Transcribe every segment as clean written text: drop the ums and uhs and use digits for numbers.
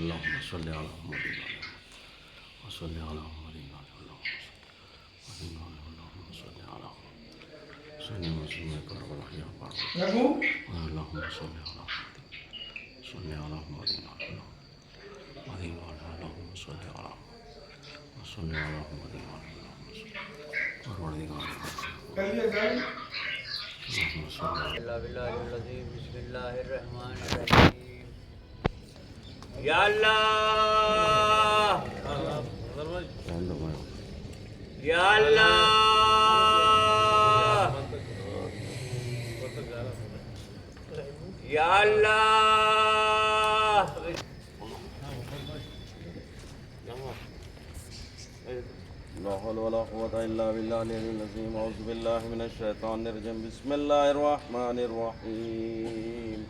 اللهم صل على محمد وصل على محمد اللهم صل على سيدنا محمد اللهم صل على محمد صل على محمد اللهم صل على وصل على محمد بسم اللہ الرحمن الرحیم یا اللہ یا اللہ یا اللہ لا حول ولا قوة إلا بالله العلي العظيم أعوذ بالله من الشيطان الرجيم بسم الله الرحمن الرحيم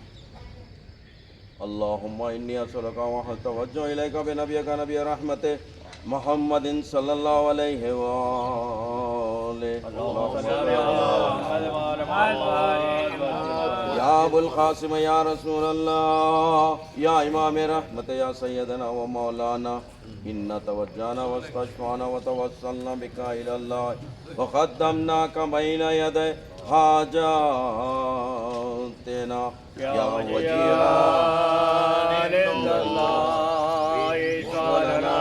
اللهم إني أسألك وأتوجه إليك بنبيك نبي رحمته محمد صلى الله عليه وآله يا أبو القاسم يا رسول الله يا إمام رحمة يا سيدنا ومولانا إن توجهنا واستشفعنا وتوسلنا بك إلى الله وقدمناك بين يدي حاجاتنا يا وجيها عند الله إشارنا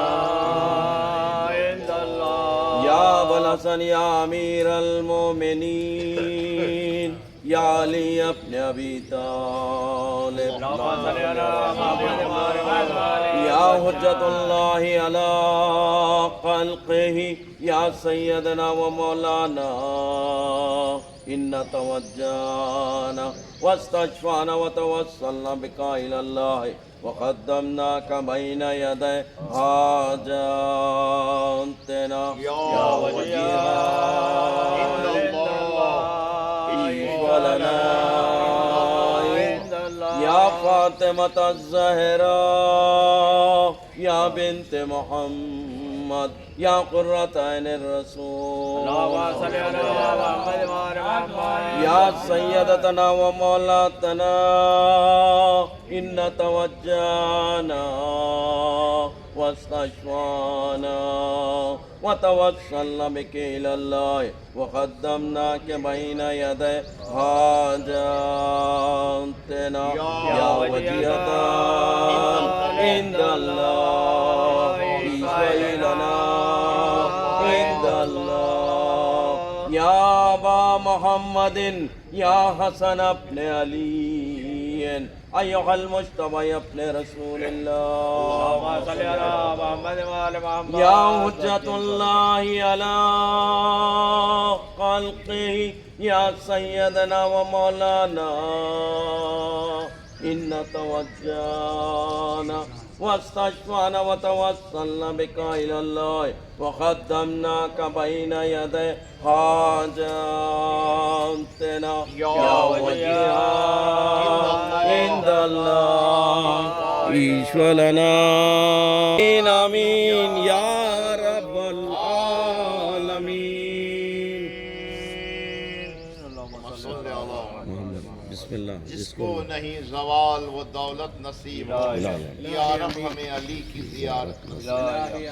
عند الله يا أبا الحسن يا أمير المؤمنين يا علي ابن أبي طالب يا حجة الله على خلقه يا سيدنا ومولانا إن توجهنا واستشفعنا وتوسلنا بك إلى الله وقدمناك بين يدي حاجاتنا يا وجيها عند الله ولنا يا فاطمة الزهراء يا بنت محمد يا قرة عين الرسول يا سيدتنا ومولاتنا إن توجهنا واستشفعنا وتوسلنا بك إلى الله وقدمناك بين يدي حاجاتنا يا وجيهة عند الله اشفعي لنا عند الله يا أبا محمد يا حسن ابن علي أيها المجتبى يا ابن رسول الله يا حجة الله على خلقه يا سيدنا ومولانا إن توجهنا واستشفعنا وتوسلنا بك إلى الله وقدمناك بين يدي حاجاتنا يا وجيها عند الله اشفع لنا آمين يا رب العالمين بسم اللہ جس کو نہیں زوال وہ دولت نصیب ہو یا رب ہمیں علی کی زیارت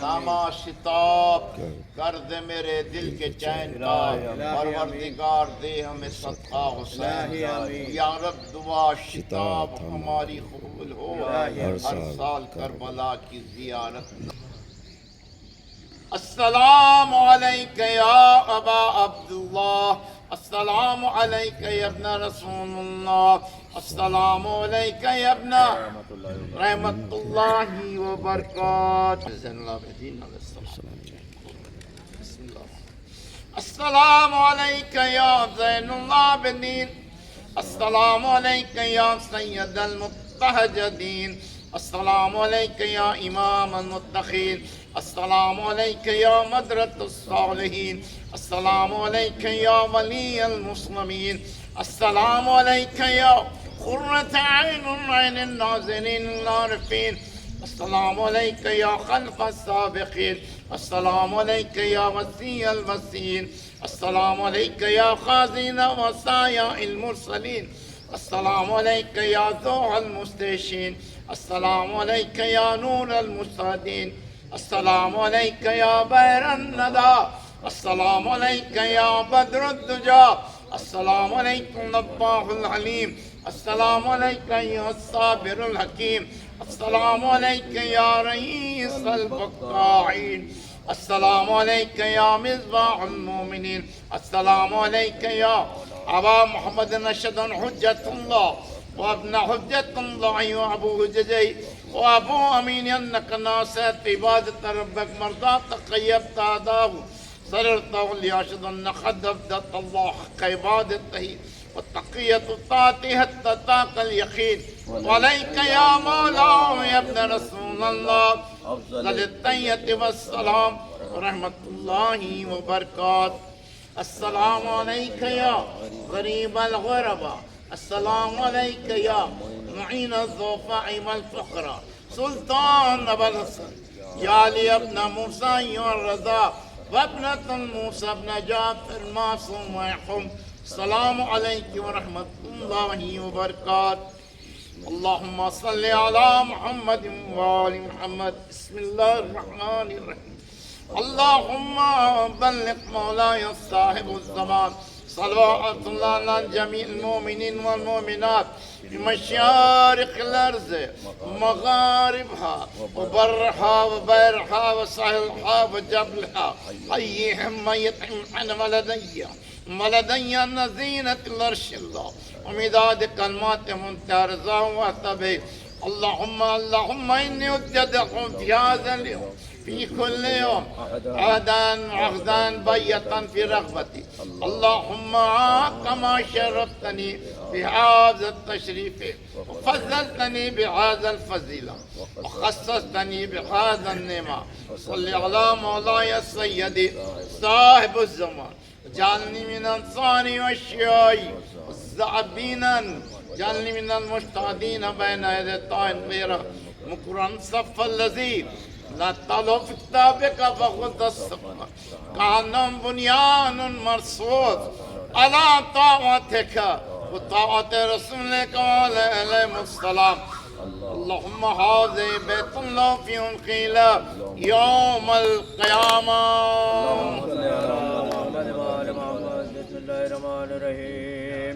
ساما شتاب کر دے میرے دل کے چین کا پروردگار دے ہمیں صدقہ حسین یا رب دعا شتاب ہماری قبول ہو ہر سال کربلا کی زیارت السلام علیکہ یا ابا عبداللہ السلام علیکہ یا ابن رسول اللہ السلام علیکہ یا ابن رحمت اللہ وبرکاتہ السلام علیکہ یا زین العابدین السلام علیکہ یا سید المتہجدین السلام علیکہ یا امام المتقین السلام علیکہ یا مدرت الصالحین السلام علیکہ یا ولی المسلمین السلام علیکہ یا قرۃ عین الناظرین العارفین السلام علیکہ یا خلف السابقین السلام علیکہ یا وسیع الوسیعین السلام علیکہ یا خازن وصایا المرسلین السلام علیکہ یا ذو المستشین السلام علیک یا نور المجتہدین، السلام علیک یا بحر الندى، السلام علیک یا بدر الدجى، السلام علیکم نباہ الحلیم، السلام علیک یا الصابر الحکیم، السلام علیک یا رئیس البقاعین، السلام علیک یا مصباح المومنین، السلام علیک یا ابا محمد نشد حجت اللہ وابن حجت اللہ وابو حججی وابو امین انک ناصرت عبادت ربک مرضات قیبت آداب سررت لیاشد انک خدفت اللہ حق عبادتہ وتقیت الطاعت حتی طاق الیقین وعلیک یا مولا یا ابن رسول اللہ افضل التحیت والسلام ورحمت اللہ وبرکاتہ۔ السلام علیک یا غریب الغرباء، السلام علیک یا معین الضعفاء والفقراء، سلطان ابو الحسن یا علی ابن موسیٰ والرضا وابنة موسیٰ ابن جعفر معصوم ویحم، السلام علیک ورحمت اللہ وبرکاتہ۔ اللہم صلی علی محمد وآل محمد، بسم اللہ الرحمن الرحیم۔ اللہم بلغ مولاي صاحب الزمان صلوات اللہ علی جمیع المؤمنین والمؤمنات بمشارق الارض مغاربها وبرها وبيرها وساحلها وجبلها حيهم ميتهم عن ولدي نزينة العرش الله ومداد كلمات منتهى رضاه وأتبه. اللهم إني أجدكم في هذا اليوم في كل يوم عهدا بيتا في رغبتي. اللهم كما شرفتني بهذا التشريف وفضلتني بهذا الفضيلة وخصصتني بهذا النعمة، صل على مولاي سيدي صاحب الزمان، جعلني من أنصاري وشيعي الزعبين، جعلني من المجتهدين بين يدي الطاعن غيره مكرا صف الذي لا تلو في كتابك فخذ الصفة كأنهم بنيان مرصوص على طاعتك وطاعة رسولك وعليهم السلام. اللهم هذا بيت الله في انقيلا يوم القيامة. بسم الله الرحمن الرحيم.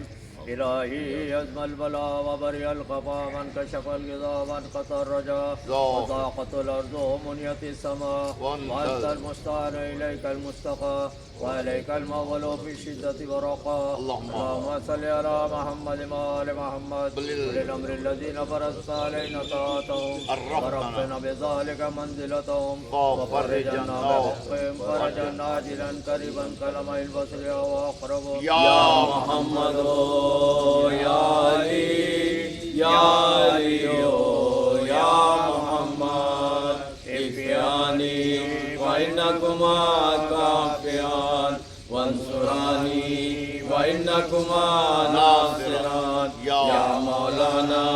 إلهي يزم البلاء وبري الخفا من كشف الغذاء وانقطع الرجاء وضاقت الأرض ومنيت السماء وأنت المستعان إليك المستقى وإليك المغلو في الشدة ورقاء. اللهم صل على محمد وآل محمد أولي الأمر الذين فرضت علينا طاعتهم ورفعنا بذلك منزلتهم وفرجنا بحقهم فرجا عاجلا قريبا كلمة البصر وأقرب. یا محمد یا علی یا علی یا محمد افیانی وإنکما کافیان وانصرانی وإنکما ناصران. یا مولانا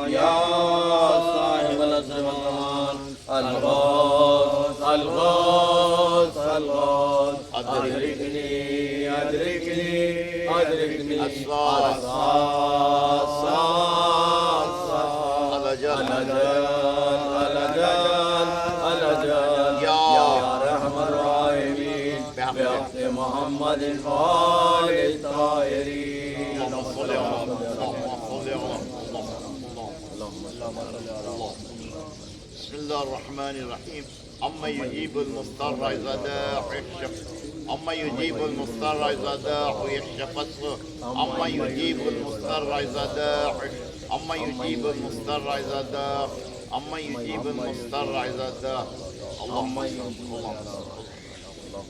یا صاحب العصر والزمان الغوث الغوث الغوث ادرکنی ادرکنی ادرکنی الصاد الجان الجان یا رحم الراحمین بحق محمد وآل الطاہرین. بسم الله الرحمن الرحيم. أما يجيب المضطر إذا داع ويكشف، أما يجيب المضطر إذا داع ويكشف، أما يجيب المضطر إذا داع، أما يجيب المضطر إذا داع، أما يجيب المضطر إذا داع.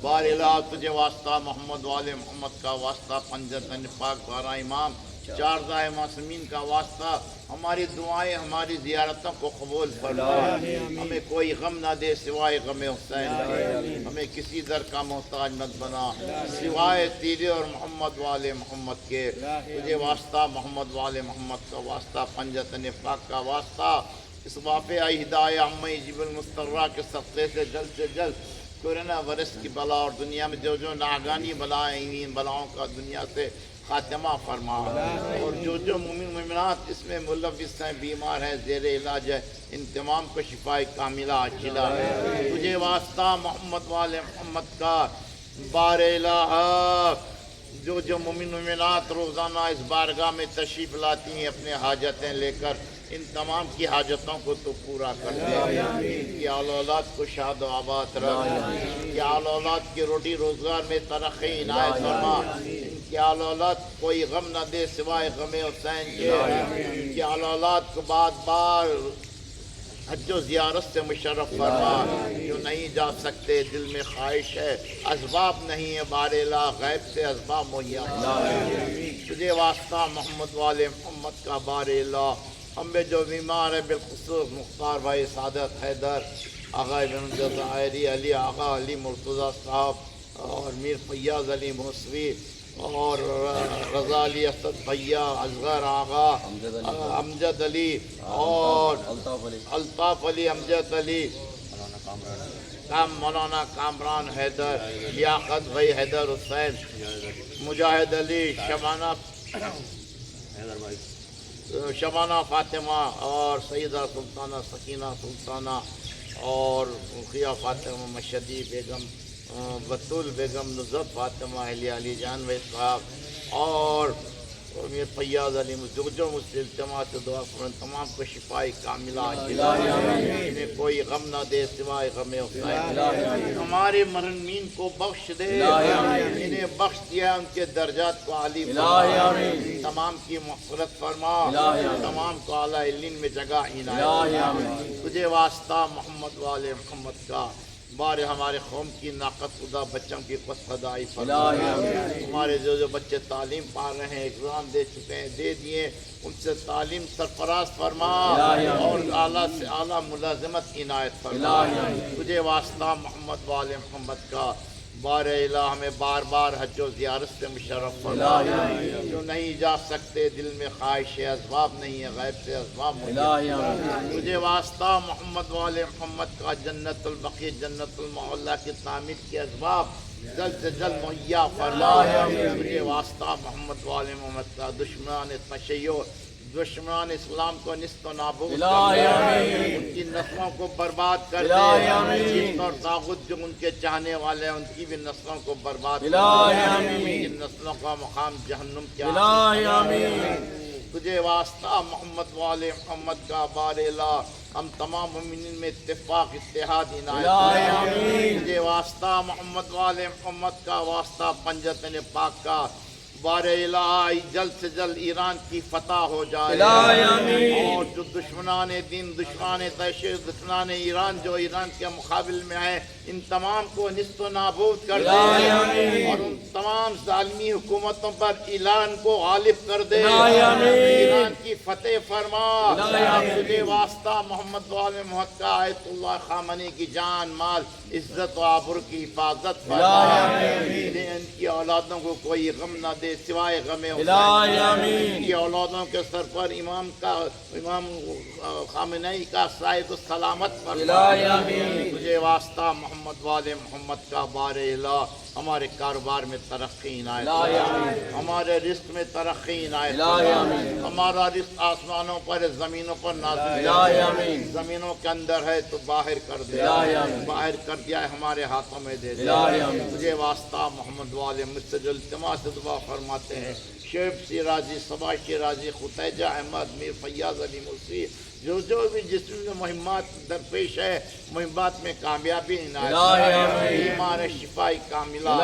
بار الہ تجھے واسطہ محمد والے محمد کا واسطہ پنجتن پاک بارہ امام چارزہ معصومین کا واسطہ ہماری دعائیں ہماری زیارتوں کو قبول فرما. ہمیں کوئی غم نہ دے سوائے غم حسین کے، ہمیں کسی در کا محتاج مت بنا سوائے تیرے اور محمد والے محمد کے. تجھے واسطہ محمد والے محمد کا واسطہ پنجتن پاک کا واسطہ اس واقعہ ہدایہ عمّ یجیب المضطر کے صدقے سے جلد کورونا وائرس کی بلا اور دنیا میں جو ناگانی بلائیں ان بلاؤں کا دنیا سے خاتمہ فرما، اور جو مومن مومنات اس میں ملوث ہیں، بیمار ہیں، زیر علاج ہے، ان تمام کو شفاء کاملہ عاجلہ تجھے واسطہ محمد والے محمد کا بار الہ، جو مومن مومنات روزانہ اس بارگاہ میں تشریف لاتی ہیں اپنے حاجتیں لے کر، ان تمام کی حاجتوں کو تو پورا کر دے، ان کی آل اولاد کو شاد و آباد رکھ، ان کی آل اولاد کی روٹی روزگار میں ترقی عنایت فرما، ان کی آل اولاد کوئی غم نہ دے سوائے غم حسین کے، ان کی آل اولاد کو بار بار حج و زیارت سے مشرف فرما، جو نہیں جا سکتے دل میں خواہش ہے، اسباب نہیں ہے بار الہ، غیب سے اسباب مہیا تجھے واسطہ محمد والے محمد کا بار الہ، ہم میں جو بیمار ہے بالخصوص مختار بھائی سعادت حیدر، آغا ابن ظاہری علی آغا علی مرتضیٰ صاحب، اور میر فیاض علی موسوی، اور رضا علی اسد بھیا، اصغر آغا، امجد علی، اور الطاف علی، امجد علی، مولانا کامران حیدر، لیاقت بھائی حیدر حسین، مجاہد علی، شبانہ فاطمہ، اور سیدہ سلطانہ سکینہ سلطانہ، اور رقیہ فاطمہ مشدی بیگم، بطول بیگم، نصرت فاطمہ، علی جان بھائی صاحب، اور میر فیاض علی، جو مجھ سے التماس سے دعا فرمائیں تمام کو شفاء کاملہ عاجلہ، انہیں کوئی غم نہ دے سوائے غم حسین، ہمارے مرحومین کو بخش دے، انہیں بخش دیا ان کے درجات کو عالی فرما، تمام کی مغفرت فرما، تمام کو اعلیٰ علین میں جگہ عنایت، تجھے واسطہ محمد والے محمد کا بار ہمارے قوم کی ناقت خدا بچوں کی قوت خدائی فرما، ہمارے جو بچے تعلیم پا رہے ہیں، اگزام دے چکے ہیں، دے دیے، ان سے تعلیم سرفراز فرما، اور اعلیٰ سے اعلیٰ ملازمت عنایت فرما، تجھے واسطہ محمد والے محمد کا بار الہ ہمیں بار بار حج و زیارت سے مشرف فرما، جو نہیں جا سکتے دل میں خواہش ہے، اسباب نہیں ہے، غیب سے اسباب تجھے واسطہ محمد والے محمد کا جنت البقیع جنت المعلا کی تعمیر کے اسباب جلد سے جلد مہیا فرما، تجھے واسطہ محمد والے محمد کا دشمنان تشیع، دشمنان اسلام کو نست و نابود کر دے، ان کی نسلوں کو برباد کر دے، جن اور طاغوت جو ان کے چاہنے والے ہیں ان کی بھی نسلوں کو برباد کر دے، ان نسلوں کا مقام جہنم کیا، تجھے واسطہ محمد والے محمد کا بار الہ ہم تمام مومنین میں اتفاق اتحاد عنایت، تجھے واسطہ محمد والے محمد کا واسطہ پنجتن پاک کا بار الہ جلد سے جلد ایران کی فتح ہو جائے، اور جو دشمنان دین، دشمنان تشیع، دشمنان ایران جو ایران کے مقابل میں آئے ان تمام کو نست و نابود کر دے، اور ان تمام ظالمی حکومتوں پر اعلان کو غالب کر دے، ایران کی فتح فرما، تجھے واسطہ محمد والے محمد کا آیت اللہ خامنی کی جان مال عزت و آبرو کی حفاظت فرما، ان کی اولادوں کو کوئی غم نہ دے سوائے غم حسین، ان کی اولادوں کے سر پر امام خامنئی کا سائد و سلامت فرما، تجھے واسطہ محمد والے محمد کا بار الہ ہمارے کاروبار میں ترقی عنایت، ہمارے رزق میں ترقی عنایت، ہمارا رزق آسمانوں پر زمینوں پر نازل، زمینوں کے اندر ہے تو باہر کر دے، باہر کر دیا ہے ہمارے ہاتھوں میں دے دے، تجھے واسطہ محمد والے مجھ سے جو التماس دعا فرماتے ہیں، شعیب شیرازی، صبا شیرازی، خطیجہ احمد، میر فیاض علی موسوی، جو بھی جس میں مہمات درپیش ہے مہمات میں کامیابی عنایت، ایمان شفائی کاملہ،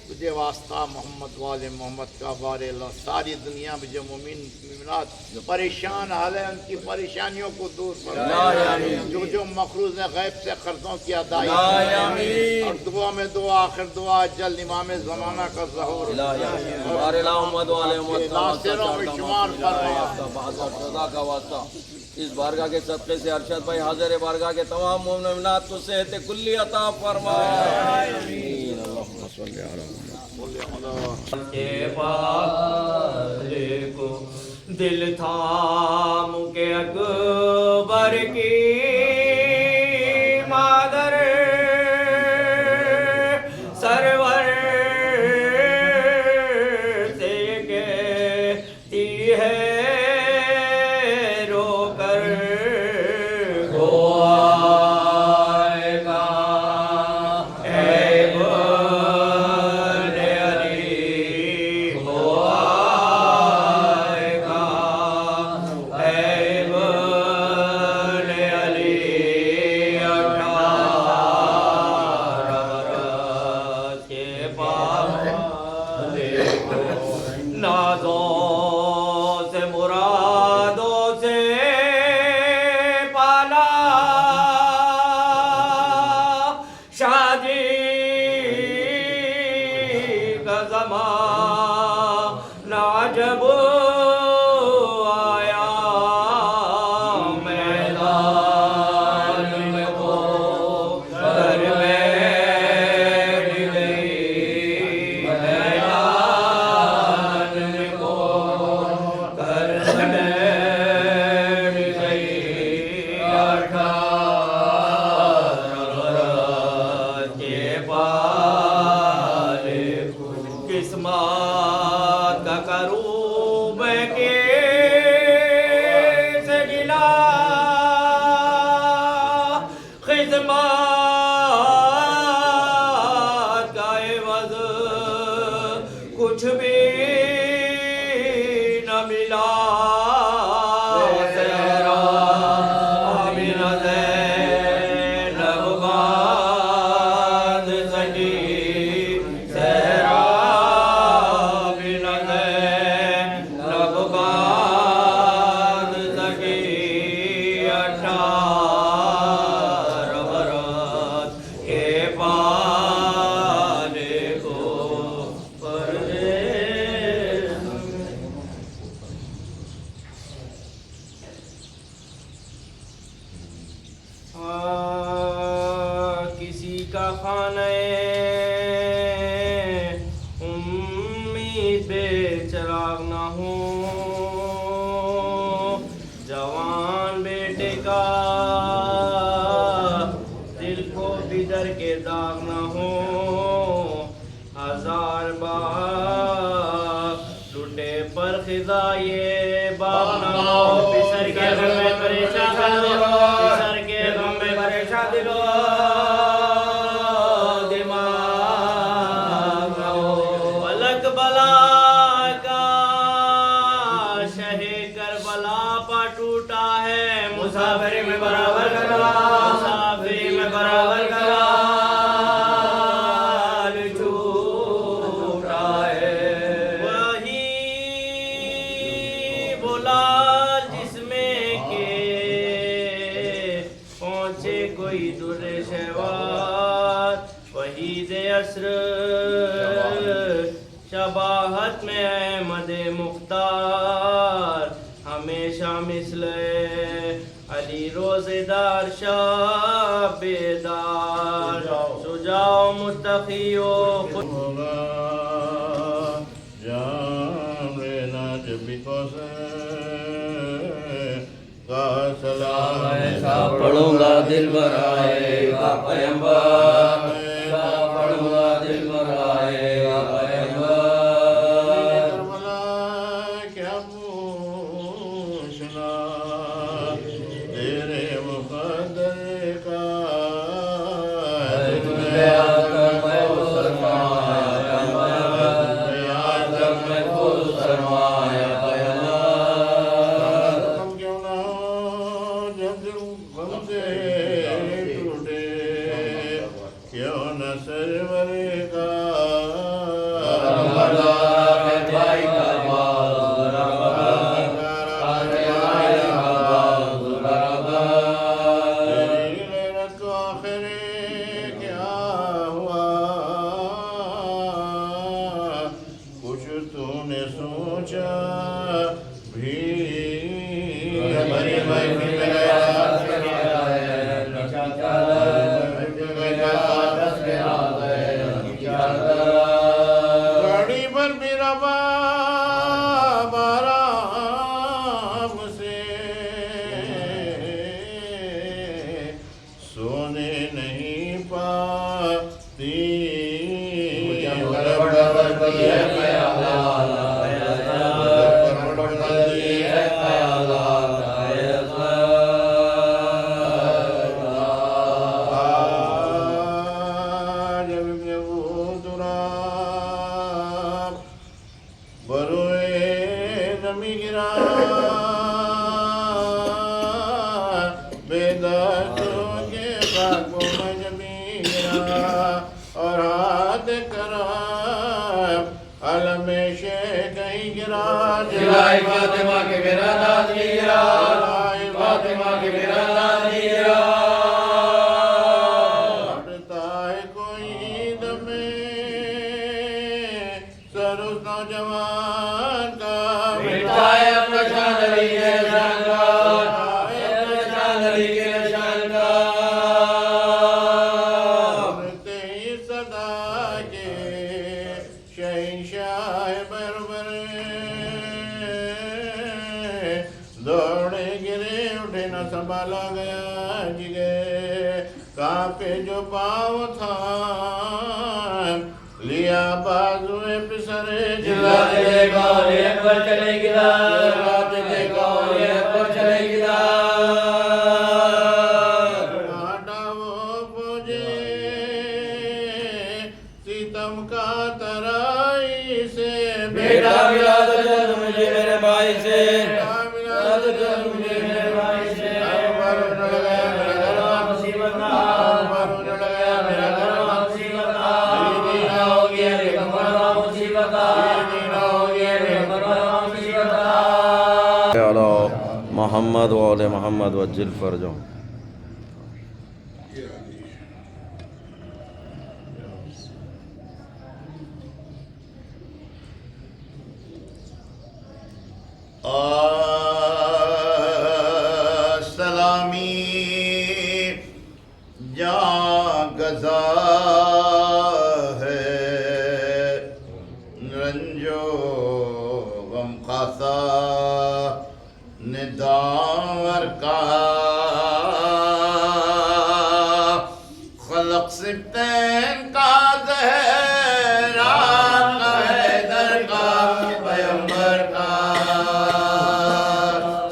تجھے واسطہ محمد والے محمد کا بار الہ ساری دنیا میں جو مومنات پریشان حال ہے ان کی پریشانیوں کو دور فرما، جو مقروض ہیں غیب سے قرضوں کی ادائیگی، اور دعا میں دعا آخر دعا جلد امام زمانہ کا ظہور، ناصروں میں شمار فرما، اس بارگاہ کے صدقے سے ارشد بھائی حاضر بارگاہ کے تمام مومنات کو صحت کلی عطا فرما، آمین، اللہم صلی علی کے پاس کو دل تھام کے اکبر کی مادر سرور سے کسی کا خانہ امید بے چراغ نہ ہو، جوان بیٹے کا دل کو بدر کے داغ نہ ہو، ہزار باغ لٹے پر خزاں یہ باغ نہ ہو، پسر کے غم میں پریشان دلو، پسر کے غم میں پریشان دلو، دماغ نہ ہو، فلک بلا کا شہ کربلا پا ٹوٹا ہے، مسافری میں برابر کرا، مسافری میں برابر کرا شباہت میں احمد مختار، ہمیشہ مثل علی روزدار شاہ بیدار، شجاع متقیو پڑھوں گا دل برائے گا پیمبر، پڑھوں گا دل برائے گا پیمبر، کیا پوچھنا تیرے مقدر کا، فاطمہ کے میرا نام لیا، فاطمہ کے میرا نام لیا، ہٹتا ہے کوئی دم سر اس نوجوان کا، مٹتا ہے اپنا شان علی کے نشان کا، اپنا شان علی کے نشان کا، مرتے ہی صدا کے شہنشاہ بربر، دوڑے گرے اٹھے نہ سنبھالا گیا جگے، کانپے جو پاؤں تھا لیا بازوئے پسرے، جلاتے دیکھا اور یہ اکبر چلے گلا، جلاتے دیکھا اور یہ اکبر چلے گلا، آٹا وہ فوجے ستم کا ترائی سے، بیٹا ملا تو چل مجھے میرے بھائی سے، ملا تو چل مجھے میرے بھائی سے، اکبر اجڑ گیا میرا گھر، مصیبت نہ اکبر اجڑ گیا میرا گھر، مصیبت نہ دینا ہو گیا ریک مرا مصیبت نہ دینا ہو گیا میرا گھر، مصیبت نہ علی محمد و آل محمد وجل فرجہم۔ سلامی جہاں غزہ ہے رنجو غم خاصا نداور کا خلق سبتین کا زہرا کا حیدر کا پیغمبر کا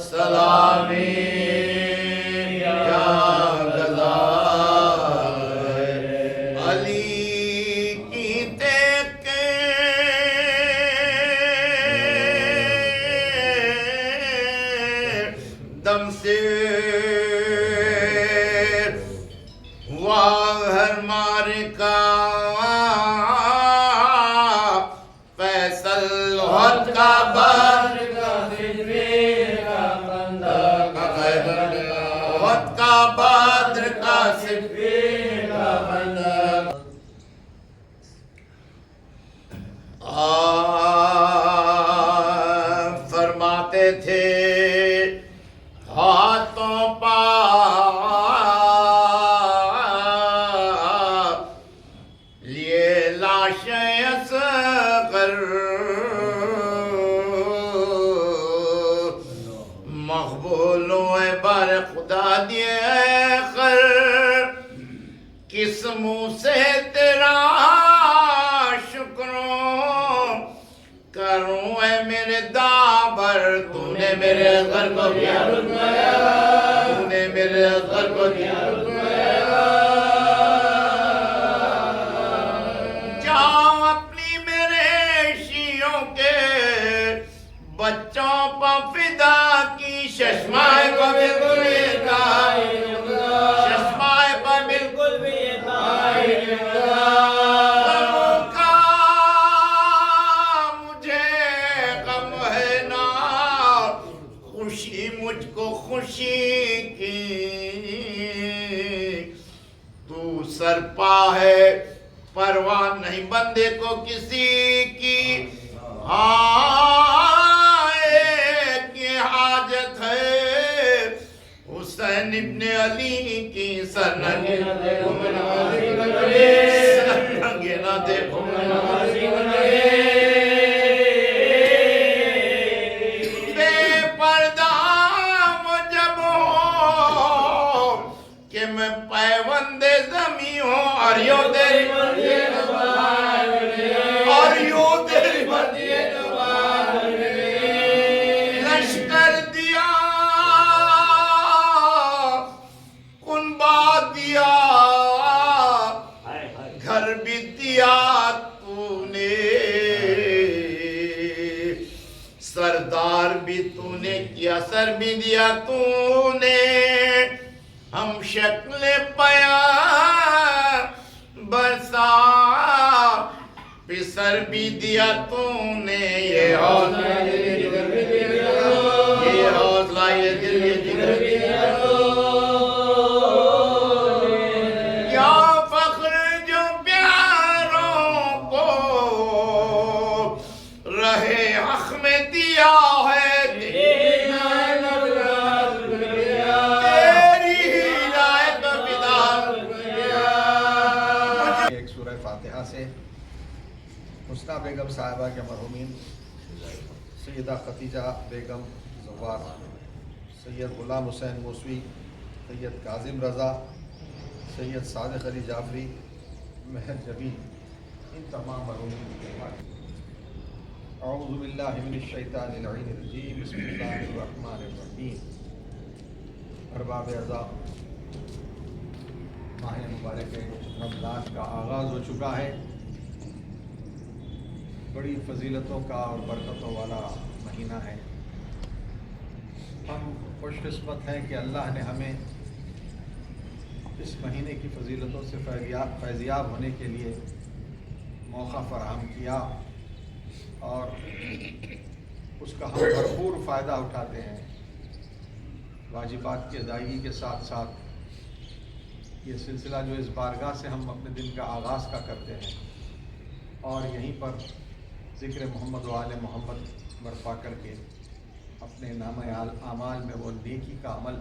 سلامی دم سے واہر مار کا فیصل حد کا بدر کا سفیر کا بندر کا خیبر حد کا بدر کا سفیر کا بندر فرماتے تھے ہاتھوں پا لیے لاشیں اصغر مقبولوں بر خدا دیے خر کس منہ سے تیرا شکروں کروں اے میرے دابر تو نے میرے گھر کو کیا رکھایا تو نے میرے گھر کو کیا رکھایا جاؤ اپنی میرے شیعوں کے بچوں پر فدا کی ششمائے کو بالکل یہ تائی ششمائے پر بالکل بھی یہ تائی مجھ کو خوشی کی تو سرپا ہے پرواہ نہیں بندے کو کسی کی ایک حاجت ہے حسین ابن علی کی سرنگے نہ دیکھو میں نوازی بنائے سرنگے نہ دیکھو میں نوازی بنائے میں پیوند زمین ہوں اور یوں تیری مرضی اور یوں تیری مرضی لشکر دیا کنبا دیا گھر بھی دیا تو نے سردار بھی تو نے کیا سر بھی دیا تو نے ہم شکل پیا برسا پسر بھی دیا تو نے یہ حوصلہ یہ جگر بھی دیا یہ حوصلہ یہ دل یہ جگر بھی دیا کیا فخر جو پیاروں کو رہے حق میں دیا ہے سے حسنہ بیگم صاحبہ کے مرحومین سیدہ ختیجہ بیگم زوار سید غلام حسین موسوی سید کاظم رضا سید صادق علی جعفری مہر جبین ان تمام مرحومین کے بعد اعوذ باللہ من الشیطان اللعین الرجیم بسم اللہ الرحمن الرحیم ارباب اعزاء ماہ مبارک رمضان کا آغاز ہو چکا ہے بڑی فضیلتوں کا اور برکتوں والا مہینہ ہے ہم خوش قسمت ہیں کہ اللہ نے ہمیں اس مہینے کی فضیلتوں سے فیضیاب ہونے کے لیے موقع فراہم کیا اور اس کا ہم بھرپور فائدہ اٹھاتے ہیں واجبات کی ادائیگی کے ساتھ ساتھ یہ سلسلہ جو اس بارگاہ سے ہم اپنے دن کا آغاز کا کرتے ہیں اور یہیں پر ذکر محمد و آل محمد برپا کر کے اپنے نامہ اعمال میں وہ نیکی کا عمل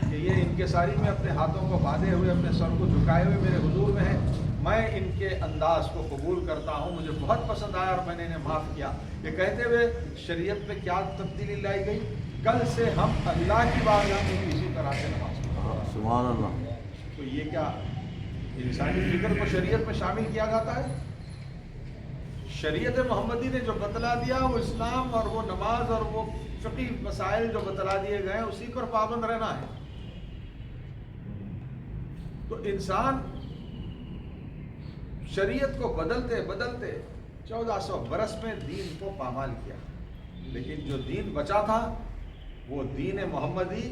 کہ یہ انکساری میں اپنے ہاتھوں کو باندھے ہوئے اپنے سر کو جھکائے ہوئے میرے حضور میں ہیں. میں ان کے انداز کو قبول کرتا ہوں, مجھے بہت پسند آیا اور میں نے انہیں معاف کیا. یہ کہتے ہوئے شریعت میں کیا تبدیلی لائی گئی, کل سے ہم اللہ کی بارگاہ میں بھی اسی طرح سے نماز پڑھیں. سبحان اللہ. تو یہ کیا انسانی فکر کو شریعت میں شامل کیا جاتا ہے؟ شریعت محمدی نے جو بتلا دیا وہ اسلام اور وہ نماز اور وہ فقہی مسائل جو بتلا دیے گئے اسی پر پابند رہنا ہے. تو انسان شریعت کو بدلتے بدلتے 1400 برس میں دین کو پامال کیا, لیکن جو دین بچا تھا وہ دین محمدی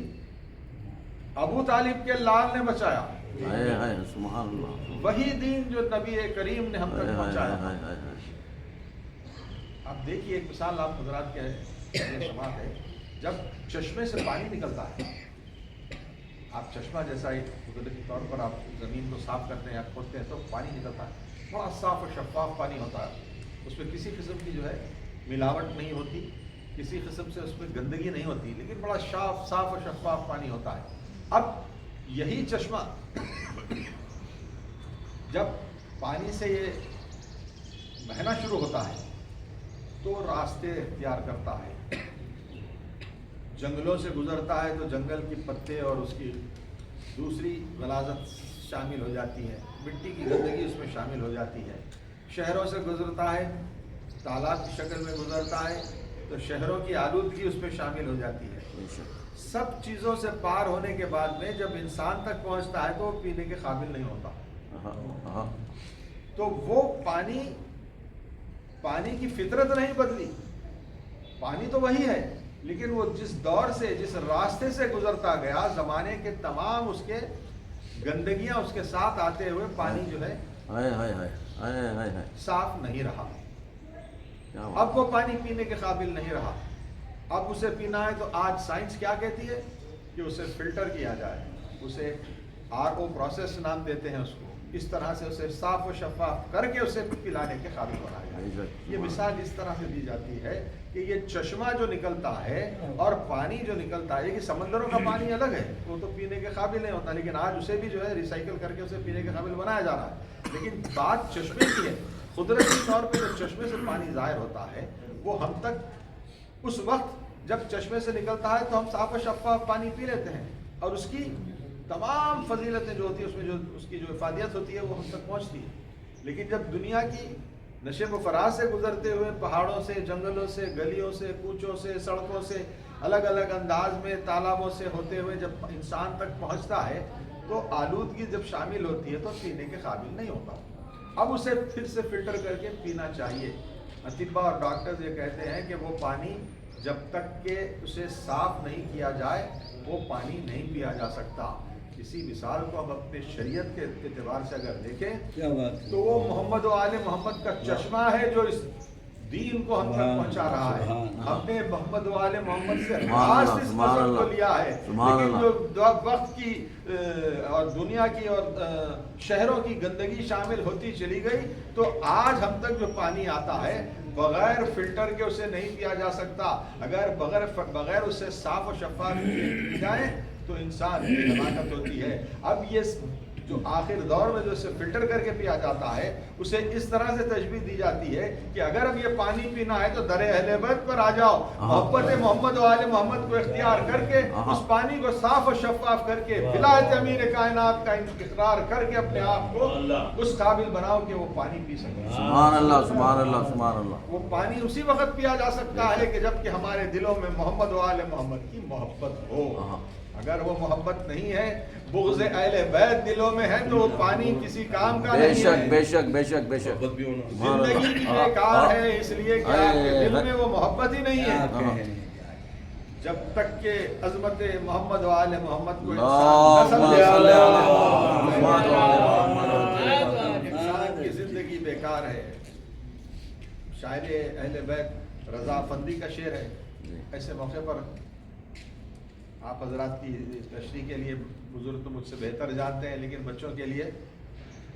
ابو طالب کے لال نے بچایا. سبحان اللہ. وہی دین جو نبی کریم نے ہم تک پہنچایا. آپ دیکھیے ایک مثال آپ حضرات کے سماعت ہے, جب چشمے سے پانی نکلتا ہے, آپ چشمہ جیسا ایک قدرتی طور پر آپ زمین کو صاف کرتے ہیں یا کھودتے ہیں تو پانی نکلتا ہے, بڑا صاف اور شفاف پانی ہوتا ہے. اس میں کسی قسم کی جو ہے ملاوٹ نہیں ہوتی, کسی قسم سے اس میں گندگی نہیں ہوتی, لیکن بڑا صاف اور شفاف پانی ہوتا ہے. اب یہی چشمہ جب پانی سے یہ بہنا شروع ہوتا ہے تو راستے اختیار کرتا ہے, جنگلوں سے گزرتا ہے تو جنگل کی پتے اور اس کی دوسری غلاظت شامل ہو جاتی ہے, مٹی کی گندگی اس میں شامل ہو جاتی ہے. شہروں سے گزرتا ہے, تالاب کی شکل میں گزرتا ہے تو شہروں کی آلودگی اس میں شامل ہو جاتی ہے. سب چیزوں سے پار ہونے کے بعد میں جب انسان تک پہنچتا ہے تو وہ پینے کے قابل نہیں ہوتا. تو وہ پانی کی فطرت نہیں بدلی, پانی تو وہی ہے, لیکن وہ جس دور سے جس راستے سے گزرتا گیا زمانے کے تمام اس کے گندگیاں اس کے ساتھ آتے ہوئے پانی جو ہے صاف نہیں رہا. اب وہ پانی پینے کے قابل نہیں رہا. اب اسے پینا ہے تو آج سائنس کیا کہتی ہے کہ اسے فلٹر کیا جائے, اسے RO پروسیس نام دیتے ہیں اس کو, اس طرح سے اسے صاف و شفاف کر کے اسے پلانے کے قابل بنایا جائے. یہ مثال اس طرح سے دی جاتی ہے کہ یہ چشمہ جو نکلتا ہے اور پانی جو نکلتا ہے, کہ سمندروں کا پانی الگ ہے, وہ تو پینے کے قابل نہیں ہوتا, لیکن آج اسے بھی جو ہے ریسائیکل کر کے اسے پینے کے قابل بنایا جا رہا ہے. لیکن بات چشمے کی ہے. قدرتی طور پہ جو چشمے سے پانی ظاہر ہوتا ہے وہ ہم تک اس وقت جب چشمے سے نکلتا ہے تو ہم صاف و شفاف پانی پی لیتے ہیں, اور اس کی تمام فضیلتیں جو ہوتی ہیں اس میں جو اس کی جو افادیت ہوتی ہے وہ ہم تک پہنچتی ہے. لیکن جب دنیا کی نشیب و فراز سے گزرتے ہوئے پہاڑوں سے, جنگلوں سے, گلیوں سے, کوچوں سے, سڑکوں سے, الگ الگ انداز میں تالابوں سے ہوتے ہوئے جب انسان تک پہنچتا ہے تو آلودگی جب شامل ہوتی ہے تو پینے کے قابل نہیں ہوتا. اب اسے پھر سے فلٹر کر کے پینا چاہیے. اطباء اور ڈاکٹرز یہ کہتے ہیں کہ وہ پانی جب تک کہ اسے صاف نہیں کیا جائے وہ پانی نہیں پیا جا سکتا. اسی مثال کو ہم اپنے شریعت کے اعتبار سے اگر دیکھیں تو وہ محمد و آل محمد کا چشمہ ہے جو اس دین کو ہم تک پہنچا رہا ہے. ہم نے محمد و آل محمد سے خاص اس مذہب کو لیا ہے, لیکن جو وقت کی اور دنیا کی اور شہروں کی گندگی شامل ہوتی چلی گئی تو آج ہم تک جو پانی آتا ہے بغیر فلٹر کے اسے نہیں پیا جا سکتا. اگر بغیر اسے صاف و شفاف پی جائے تو انسان کی ہلاکت ہوتی ہے. اب یہ جو آخر دور میں جو اسے فلٹر کر کے پیا جاتا ہے اسے اس طرح سے تشبیہ دی جاتی ہے کہ اگر اب یہ پانی پینا ہے تو در اہل بیت پر آ جاؤ, محبت محمد و آل محمد کو اختیار کر کے اس پانی کو صاف و شفاف کر کے ولایت امیر کائنات کا اقرار کر کے اپنے آپ کو اس قابل بناؤ کہ وہ پانی پی سکے. سبحان اللہ, سبحان اللہ, سبحان اللہ. وہ پانی اسی وقت پیا جا سکتا ہے کہ جب کہ ہمارے دلوں میں محمد و آل محمد کی محبت ہو. اگر وہ محبت نہیں ہے, بغض اہل بیت دلوں میں ہے تو وہ پانی کسی کام کا نہیں ہے. بے شک بے شک بے شک. زندگی بھی بیکار ہے اس لیے کہ آپ کے دل میں وہ محبت ہی نہیں ہے. جب تک کہ عظمت محمد و آل محمد کو انسان کی زندگی بیکار ہے. شاعر اہل بیت رضا افندی کا شعر ہے. ایسے موقع پر آپ حضرات کی تشریح کے لیے بزرگ تو مجھ سے بہتر جانتے ہیں, لیکن بچوں کے لیے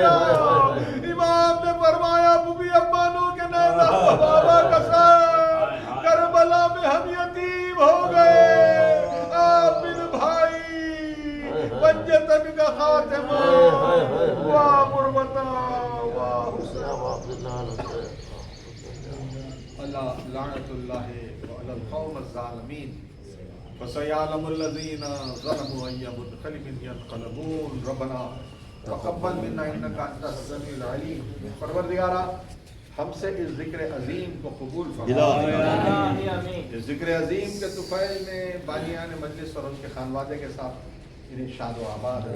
کیا امام نے فرمایا بوبی ابانو کے نیزہ بابا کا سر کربلا میں ہم یتیم ہو گئے آپ بن بھائی پنجتن کا خاتمہ واہ غربتا واہ اللہ لعنت اللہ علی القوم الظالمین فسيعلم الذين ظلموا أي منقلب ينقلبون ربنا تقبل منا إنك أنت السميع العليم پروردگارا ہم سے اس ذکر عظیم کو قبول فرما اس ذکر عظیم کے طفیل میں بانیان مجلس اور ان کے خانوادے کے ساتھ انہیں شاد و آباد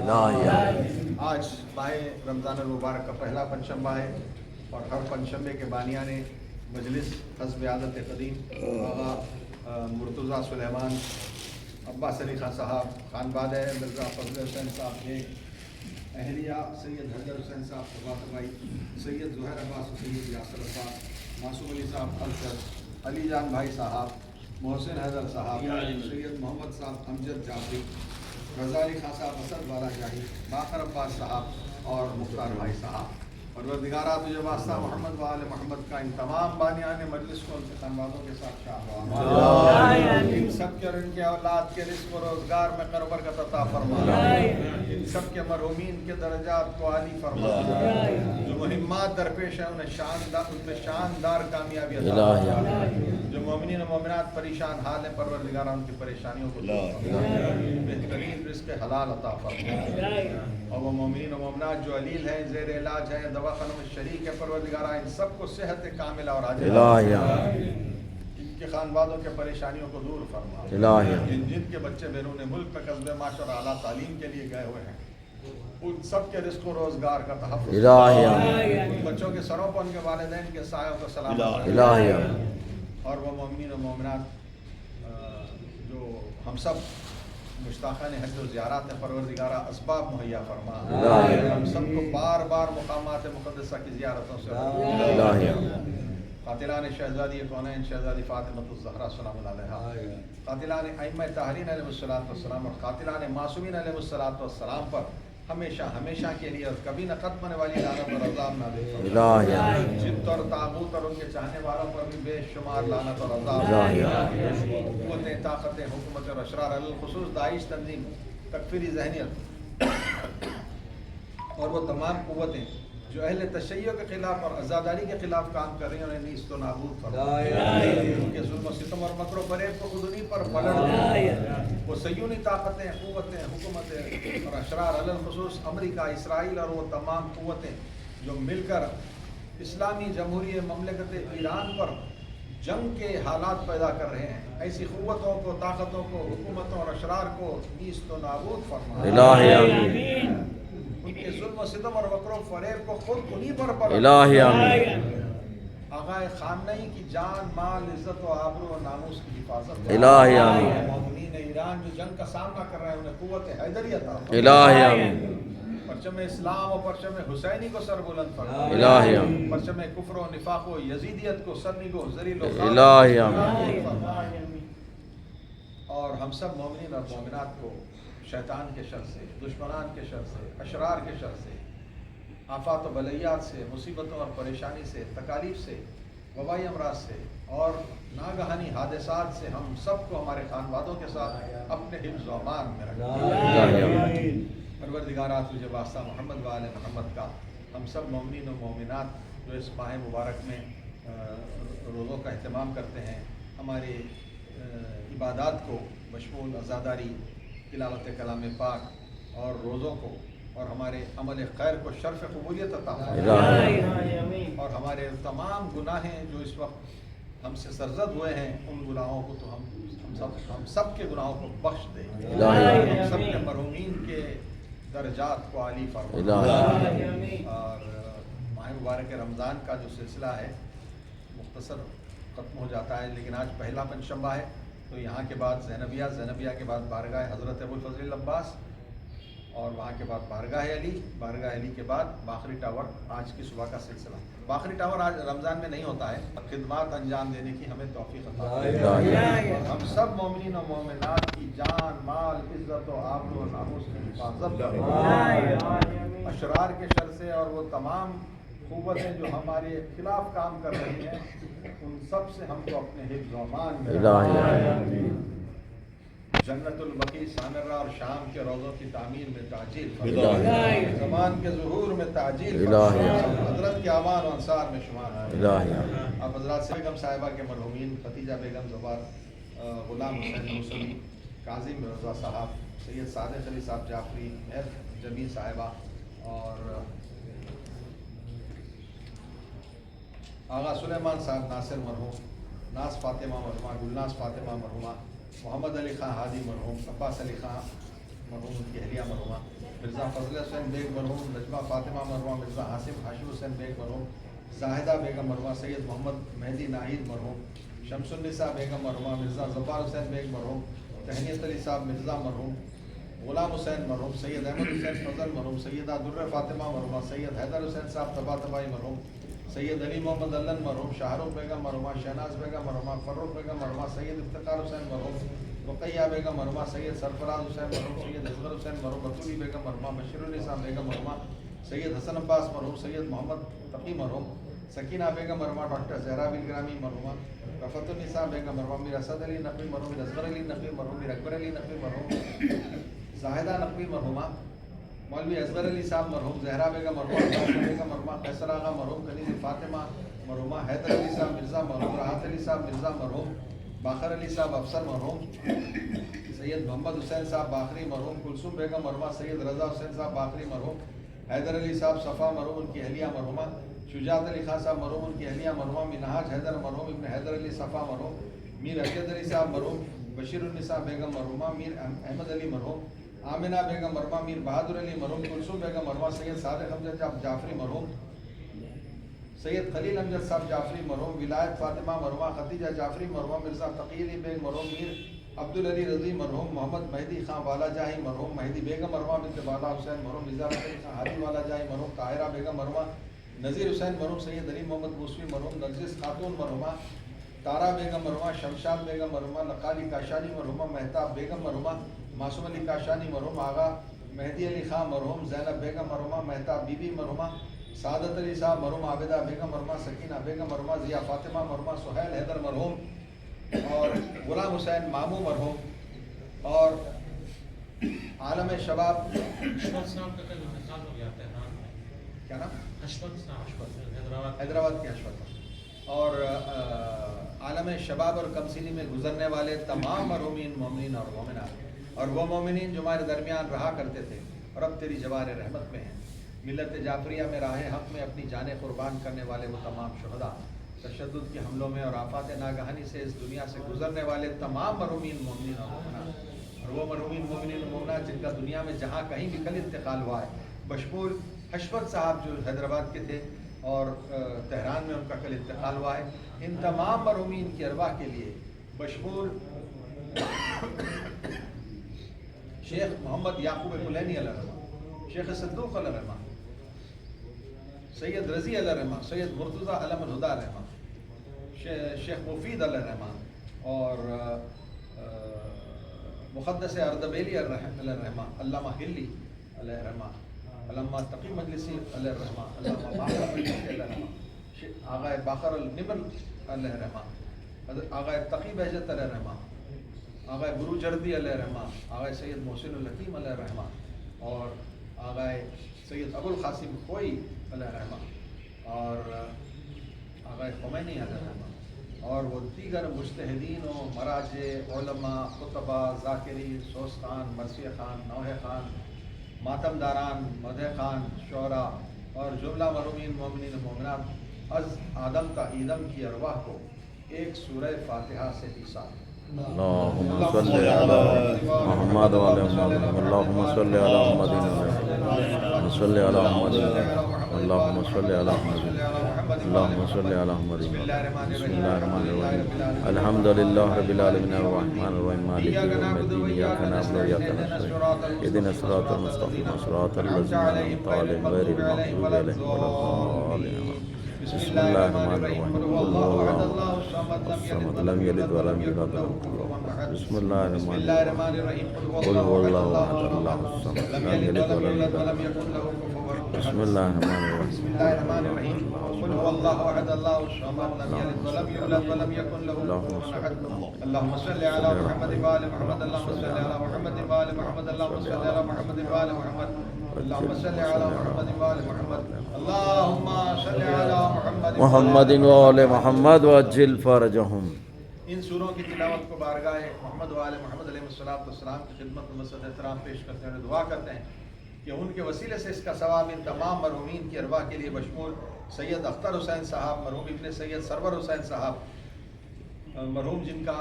آج ماہ رمضان المبارک کا پہلا پنجشنبہ ہے اور ہر پنجشنبے کے بانیان مجلس حسب عادت قدیم آغا مرتضیٰ سلیمان عباس علی خان صاحب خانوادہ مرزا فضل حسین صاحب نے اہلیہ سید حیدر حسین صاحب فضل بھائی سید زہیر عباس سید یاسر عباس معصوم علی صاحب الشد علی جان بھائی صاحب محسن حیدر صاحب سید محمد صاحب امجد جعفری رضا علی خان صاحب اسد والا جاہی باقر عباس صاحب اور مختار بھائی صاحب پروردگارہ تجھے واسطہ محمد و آل محمد کا ان تمام بانیان مجلس کو ان کے خانوادوں کے ساتھ شاہ ان سب کے اور ان کے اولاد کے رزق و روزگار میں خیر و برکت عطا فرما ان سب کے مرحومین کے درجات کو عالی فرما جو مہمات درپیش ہیں ان میں شاندار کامیابی عطا فرما جو مومنین و مومنات پریشان حال ہیں پروردگارہ ان کی پریشانیوں کو دور فرما بہترین رزق حلال عطا فرما اور وہ مومنین و مومنات جو علیل ہیں زیر علاج ہیں دواخانوں میں شریک ہے پروردگارہ ان سب کو صحت کاملہ اور عاجلہ ان کے خانوادوں کے پریشانیوں کو دور فرما جن کے بچے بیرون ملک میں قصبے معاش اور اعلیٰ تعلیم کے لیے گئے ہوئے ہیں ان سب کے رزق و روزگار کا تحفظ ان بچوں کے سروں پر ان کے والدین کے سایوں کو سلامت اور وہ مومنین و مومنات جو ہم سب مشتاقان حج و زیارات پروردگارہ اسباب مہیا فرما ہم سب کو بار بار مقامات مقدسہ کی زیارتوں سے قاتلان شہزادی کونین شہزادی فاطمۃ الزہرا سلام علیہا قاتلان ائمہ طاہرین علیہ الصلوۃ والسلام اور قاتلان معصومین علیہ الصلوۃ والسلام پر ہمیشہ ہمیشہ کے لیے اور کبھی نہ ختم ہونے والی لعنت اور عذاب نازل فرما جن اور طاغوت اور ان کے چاہنے والوں پر بھی بے شمار لعنت اور عذاب قوتیں طاقتیں حکومت اور اشرار الخصوص داعش تنظیم تکفیری ذہنیت اور وہ تمام قوتیں جو اہل تشیع کے خلاف اور عزاداری کے خلاف کام کر رہی ہیں انہیں نیست و نابود فرما ان کے ظلم و ستم اور مکر و فریب کو خود انہیں پر پلٹ دے وہ صیونی طاقتیں قوتیں حکومتیں اور اشرار علی الخصوص امریکہ اسرائیل اور وہ تمام قوتیں جو مل کر اسلامی جمہوریہ مملکت ایران پر جنگ کے حالات پیدا کر رہے ہیں ایسی قوتوں کو طاقتوں کو حکومتوں اور اشرار کو نیست و نابود فرما ان کے ظلم و ستم اور وکر و فریب کو خود انہی پر الہی آمین آغائے خامنئی کی جان مال عزت و آبرو و ناموس کی حفاظت الہی آمین مومنین ایران جو جنگ کا سامنا کر رہے ہیں انہیں قوت حیدری عطا الہی آمین پرچم اسلام و پرچم حسینی کو سر بلند فرما الہی آمین پرچم کفر و نفاق و یزیدیت کو سر نگو ذلیل و الہی آمین اور ہم سب مومنین اور مومنات کو شیطان کے شر سے دشمنان کے شر سے اشرار کے شر سے آفات و بلیات سے مصیبتوں اور پریشانی سے تکالیف سے وبائی امراض سے اور ناگہانی حادثات سے ہم سب کو ہمارے خانوادوں کے ساتھ اپنے حفظ و امان میں رکھیں پروردگارہ تجھے واسطہ محمد و آل محمد کا ہم سب مومنین و مومنات جو اس ماہ مبارک میں روزوں کا اہتمام کرتے ہیں ہماری عبادات کو بشمول عزاداری تلاوت کلام پاک اور روزوں کو اور ہمارے عمل خیر کو شرف قبولیت عطا فرما اور ہمارے تمام گناہیں جو اس وقت ہم سے سرزد ہوئے ہیں ان گناہوں کو تو ہم سب کے گناہوں کو بخش دے ہم سب کے مرحومین کے درجات کو عالی فرما اور ماہ مبارک رمضان کا جو سلسلہ ہے مختصر ختم ہو جاتا ہے لیکن آج پہلا پنجشنبہ ہے تو یہاں کے بعد زینبیہ کے بعد بارگاہ حضرت ابوالفضل عباس اور وہاں کے بعد بارگاہ علی کے بعد باخری ٹاور آج کی صبح کا سلسلہ باخری ٹاور آج رمضان میں نہیں ہوتا ہے خدمات انجام دینے کی ہمیں توفیق عطا فرمائے ہم سب مومنین و مومنات کی جان مال عزت و آبرو و ناموس کی حفاظت فرمائے اشرار کے شر سے اور اور وہ تمام قوتیں جو ہمارے خلاف کام کر رہی ہیں ان سب سے ہم کو اپنے حفظ و امان میں جنت البقیع سامرہ اور شام کے روضوں کی تعمیر میں تعجیل فرما، زمان کے ظہور میں تعجیل فرما، حضرت کے اعوان و انصار میں شمار فرما۔ آپ حضرات سے بیگم صاحبہ کے مرحومین ختیجہ بیگم زبار، غلام حسین موسوی، کاظم رضا صاحب، سید صادق علی صاحب جعفری، مہر جمیل صاحبہ اور آغا سلیمان صاحب ناصر مرحوم، ناز فاطمہ مرحومہ، گلناز فاطمہ مرحومہ، محمد علی خان ہادی مرحوم، عباس علی خان مرحوم کی اہلیہ مرحومہ، مرزا فضل حسین بیگ مرحوم، نجمہ فاطمہ مرحومہ، مرزا حاسم حاشم حسین بیگ مرحوم، زاہدہ بیگم مرحومہ، سید محمد مہدی ناہید مرحوم، شمس النساء بیگم مرحومہ، مرزا ظفار حسین بیگ مرحوم، تہنیت علی صاحب مرزا مرحوم، غلام حسین مرحوم، سید احمد حسین فضل مرحوم، سیدہ در فاطمہ مرحومہ، سید حیدر حسین صاحب طباطبائی مرحوم، سید علی محمد علن مرحوم، شاہ رخ بیگم مرحومہ، شہناز بیگم مرحومہ، فروخ بیگم مرحومہ، سید افتخار حسین مرحوم، رقیہ بیگم مرحومہ، سید سرفراز حسین مرحوم، سید اصغر حسین مرحوم، بطولی بیگم مرحومہ، بشیر النساء بیگم مرحومہ، سید حسن عباس مرحوم، سید محمد تقی مرحوم، سکینہ بیگم مرحومہ، ڈاکٹر زہرا بالگرامی مرحومہ، رفعت النساء بیگم مرحومہ، میر اسد علی نقوی مرحوم، میر اصغر علی نقوی مرحوم، میر اکبر علی نقوی مرحوم، زاہدہ نقوی مرحومہ، مولوی اصغر علی صاحب مرحوم، زہرا بیگم مرحوم، بیگم مرحومہ، قیصر آغا مرحوم، کنیز فاطمہ مرحومہ، حیدر علی صاحب مرزا مرحوم، راحت علی صاحب مرزا مرحوم، باقر علی صاحب افسر مرحوم، سید محمد حسین صاحب باقری مرحوم، کلثوم بیگم مرحومہ، سید رضا حسین صاحب باقری مرحوم، حیدر علی صاحب صفا مرحوم ان کی اہلیہ مرحومہ، شجاعت علی خان صاحب مرحوم ان کی اہلیہ مرحومہ، منہاج حیدر مرحوم، ابن حیدر علی صفا مرحوم، میر اشد علی صاحب مرحوم، بشیر النساء بیگم مرحومہ، میر احمد علی مرحوم، آمنہ بیگم مرحومہ، میر بہادر علی مرحوم، کلثوم بیگم مرحومہ، سید صادق امجد صاحب جعفری مرحوم، سید خلیل امجد صاحب جعفری مرحوم، ولایت فاطمہ مرحومہ، ختیجہ جعفری مرحومہ، مرزا تقی علی بیگ مرحوم، میر عبدالعلی رضی مرحوم، محمد مہدی خان والا جاہی مرحوم، مہدی بیگم مرحومہ بنت بالا حسین مرحوم، مرزا علی خان ہادی والا جاہی مرحوم، طاہرہ بیگم مرحومہ، نذیر حسین مرحوم، سید علی محمد موسوی مرحوم، نرجس خاتون مرحومہ، تارا بیگم مرحومہ، شمشاد بیگم مرحومہ، لقالی کاشانی مرحومہ، مہتاب بیگم مرحومہ، معصوم علی کاشانی مرحوم، آغا مہدی علی خان مرحوم، زینب بیگم مرحومہ، مہتاب بی بی مرحومہ، سعادت علی صاحب مرحوم، عابدہ بیگم مرحومہ، سکینہ بیگم مرحومہ، ضیاء فاطمہ مرحومہ، سہیل حیدر مرحوم اور غلام حسین مامو مرحوم اور عالم شباب کیا نام حیدرآباد کے حشمت اور عالم شباب اور کمسینی میں گزرنے والے تمام مرحومین مومنین اور مومنات اور وہ مومنین جو ہمارے درمیان رہا کرتے تھے اور اب تیری جوار رحمت میں ہیں، ملت جعفریہ میں راہ حق میں اپنی جانیں قربان کرنے والے وہ تمام شہداء، تشدد کے حملوں میں اور آفات ناگہانی سے اس دنیا سے گزرنے والے تمام مرحومین مومنین اور مومنات اور وہ مرحومین مومنین اور مومنات جن کا دنیا میں جہاں کہیں بھی کل انتقال ہوا ہے، بشمول حشمت صاحب جو حیدرآباد کے تھے اور تہران میں ان کا کل انتقال ہوا ہے، ان تمام مرحومین کی ارواح کے لیے بشمول شیخ محمد یعقوب کلینی علیہ الرحمہ، شیخ صدوق علیہ الرحمہ، سید رضی علیہ الرحمہ، سید مرتضیٰ علم الہدیٰ علیہ الرحمہ، شیخ مفید علیہ الرحمہ اور مقدس اردبیلی علیہ الرحمہ، علامہ ہلی علیہ الرحمہ، علامہ تقی مجلسی علیہ الرحمہ، علامہ باقر مجلسی علیہ الرحمہ، آغا باقر النبل علیہ الرحمہ، آغا تقی بہجت علیہ الرحمہ، آغا گرو جردی علیہ الرحمہ، آغا سید محسن الحکیم علیہ الرحمہ اور آغا سید ابو القاسم خوئی علیہ الرحمہ اور آغا خمینی علیہ الرحمہ اور وہ دیگر مجتہدین و مراجع علماء خطبہ ذاکرین سوس خان مرثیہ خان نوح خان ماتم داران مدح خان شعراء اور جملہ مرحومین مومنین و مومنات از آدم تا ایدم کی ارواح کو ایک سورہ فاتحہ سے حصہ اللهم صل على محمد وعلى محمد اللهم صل على محمد اللهم صل على محمد اللهم صل على محمد اللهم صل على محمد بسم الله الرحمن الرحيم الحمد لله رب العالمين الرحمن الرحيم مالك يوم الدين إياك نعبد وإياك نستعين اهدنا الصراط المستقيم صراط الذين أنعمت عليهم غير المغضوب عليهم ولا الضالين بسم الله الرحمن الرحيم قل هو الله الصمد لم يلد ولم يولد ولم يكن له بسم الله الرحمن الرحيم قل هو الله احد الله الصمد لم يلد ولم يولد ولم يكن له كفوا بسم اللہ الرحمن الرحیم بسم اللہ الرحمن الرحیم قل هو اللہ احد اللہ الصمد لم یلد ولم یولد ولم یکن له کفوا احد اللهم صل علی محمد وآل محمد اللهم صل علی محمد وآل محمد اللهم صل علی محمد وآل محمد اللهم صل علی محمد وآل محمد اللهم صل علی محمد محمد وآل محمد وعجل فرجهم. ان سوروں کی تلاوت کو بارگاہ محمد وآل محمد علیہ السلام کی خدمت میں مسجد احترام پیش کرتے ہیں، دعا کرتے ہیں کہ ان کے وسیلے سے اس کا ثواب ان تمام مرحومین کی ارواح کے لیے بشمول سید اختر حسین صاحب، مرحوم ابن سید سرور حسین صاحب، مرحوم جن کا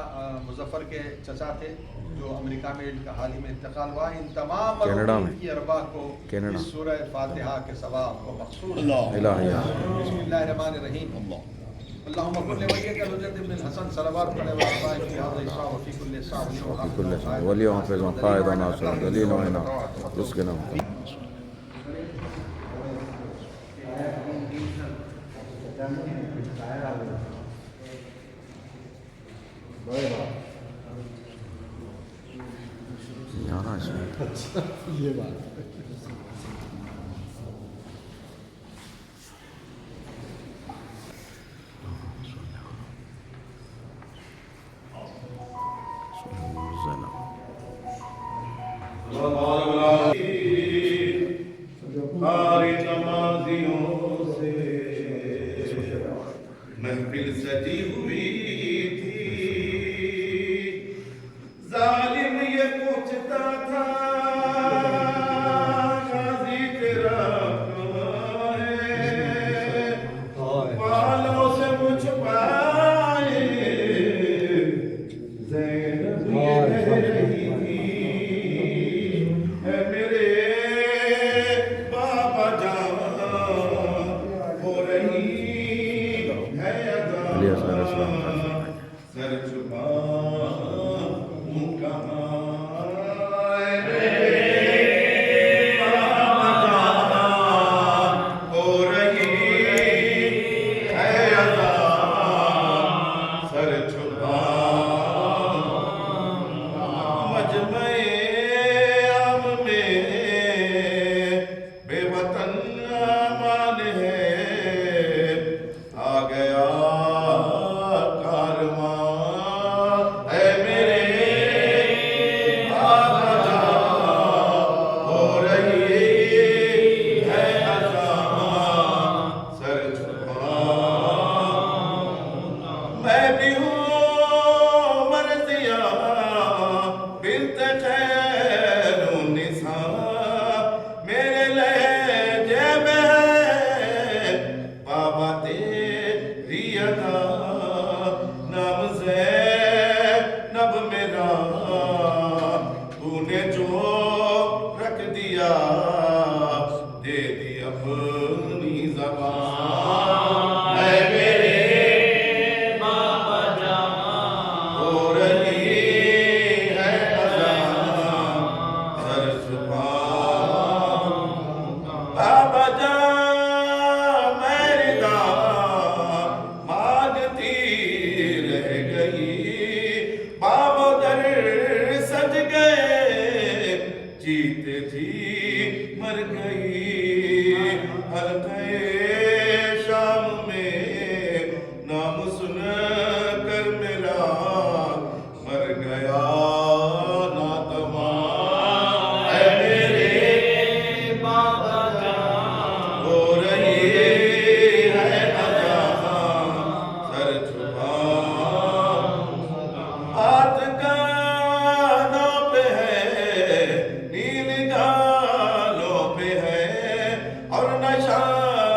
مظفر کے چچا تھے جو امریکہ میں ان کا حال ہی میں انتقال ہوا، ان تمام مرحومین کی ارواح کو اس سورہ فاتحہ کے ثواب کو مخصوص بسم اللہ الرحمن الرحیم. اللهم كن لوليك الحجة بن الحسن صلوات عليه وسلم في هذا الإسراء وفي كل ساعة في كل ساعة وليهم حفظا قائدا ناصرا دليلا وعنا رزقنا. یہ بات محفل سجی ہوئی تھی، ظالم یہ پوچھتا تھا غازی تیرا کہاں ہے، بالوں سے مجھ پائے زینب یہ کہہ رہی تھی، اے میرے بابا جان ہو رہی سر چھپا ہوں کہاں ہو رہی ہے ادا، سر چھپا مجمع عام میں بے وطن امان ہے، آ گیا جیتے جی مر گئی حلقے شام میں، نام سن کر میرا مر گیا ناتمام، اے میرے بابا جان ہو رہی ہے اذان، سر چھپا ہاتھ کانوں پہ ہے، نیل گالوں پہ ہے، اور نشان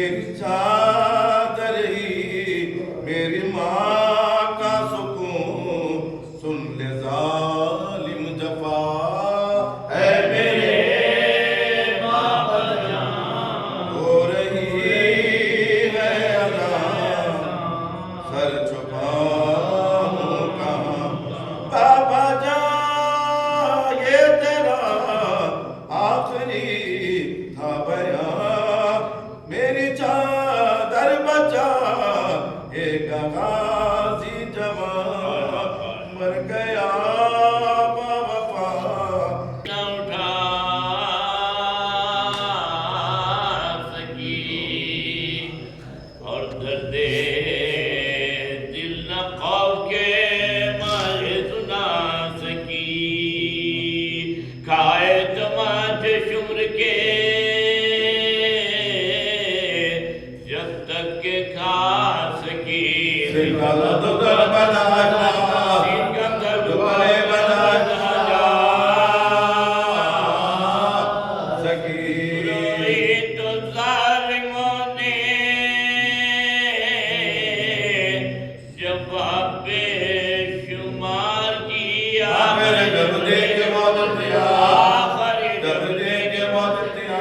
میری چادر ہی میری ماں کا سکون سن لے ظالم جفا ہے میرے ماں پر جان ہو رہی ہے ادا سر چھپاؤں کہاں بابا جان یہ تیرا آخری تھا بیان میری چادر بچا ایک غازی جوان مر گیا با وفا نہ اٹھا سکی اور درد دل نہ خوف کے مارے سنا سکی کھائے جماعت شمر کے جب تک کہ کھا سکی سنگل دگر بنا جا دوبارے بنا جا سکی تو ظالموں نے جواب بے شمار کیا میرے جب دے کے موت دیا آخری جب دے کے موت اختیار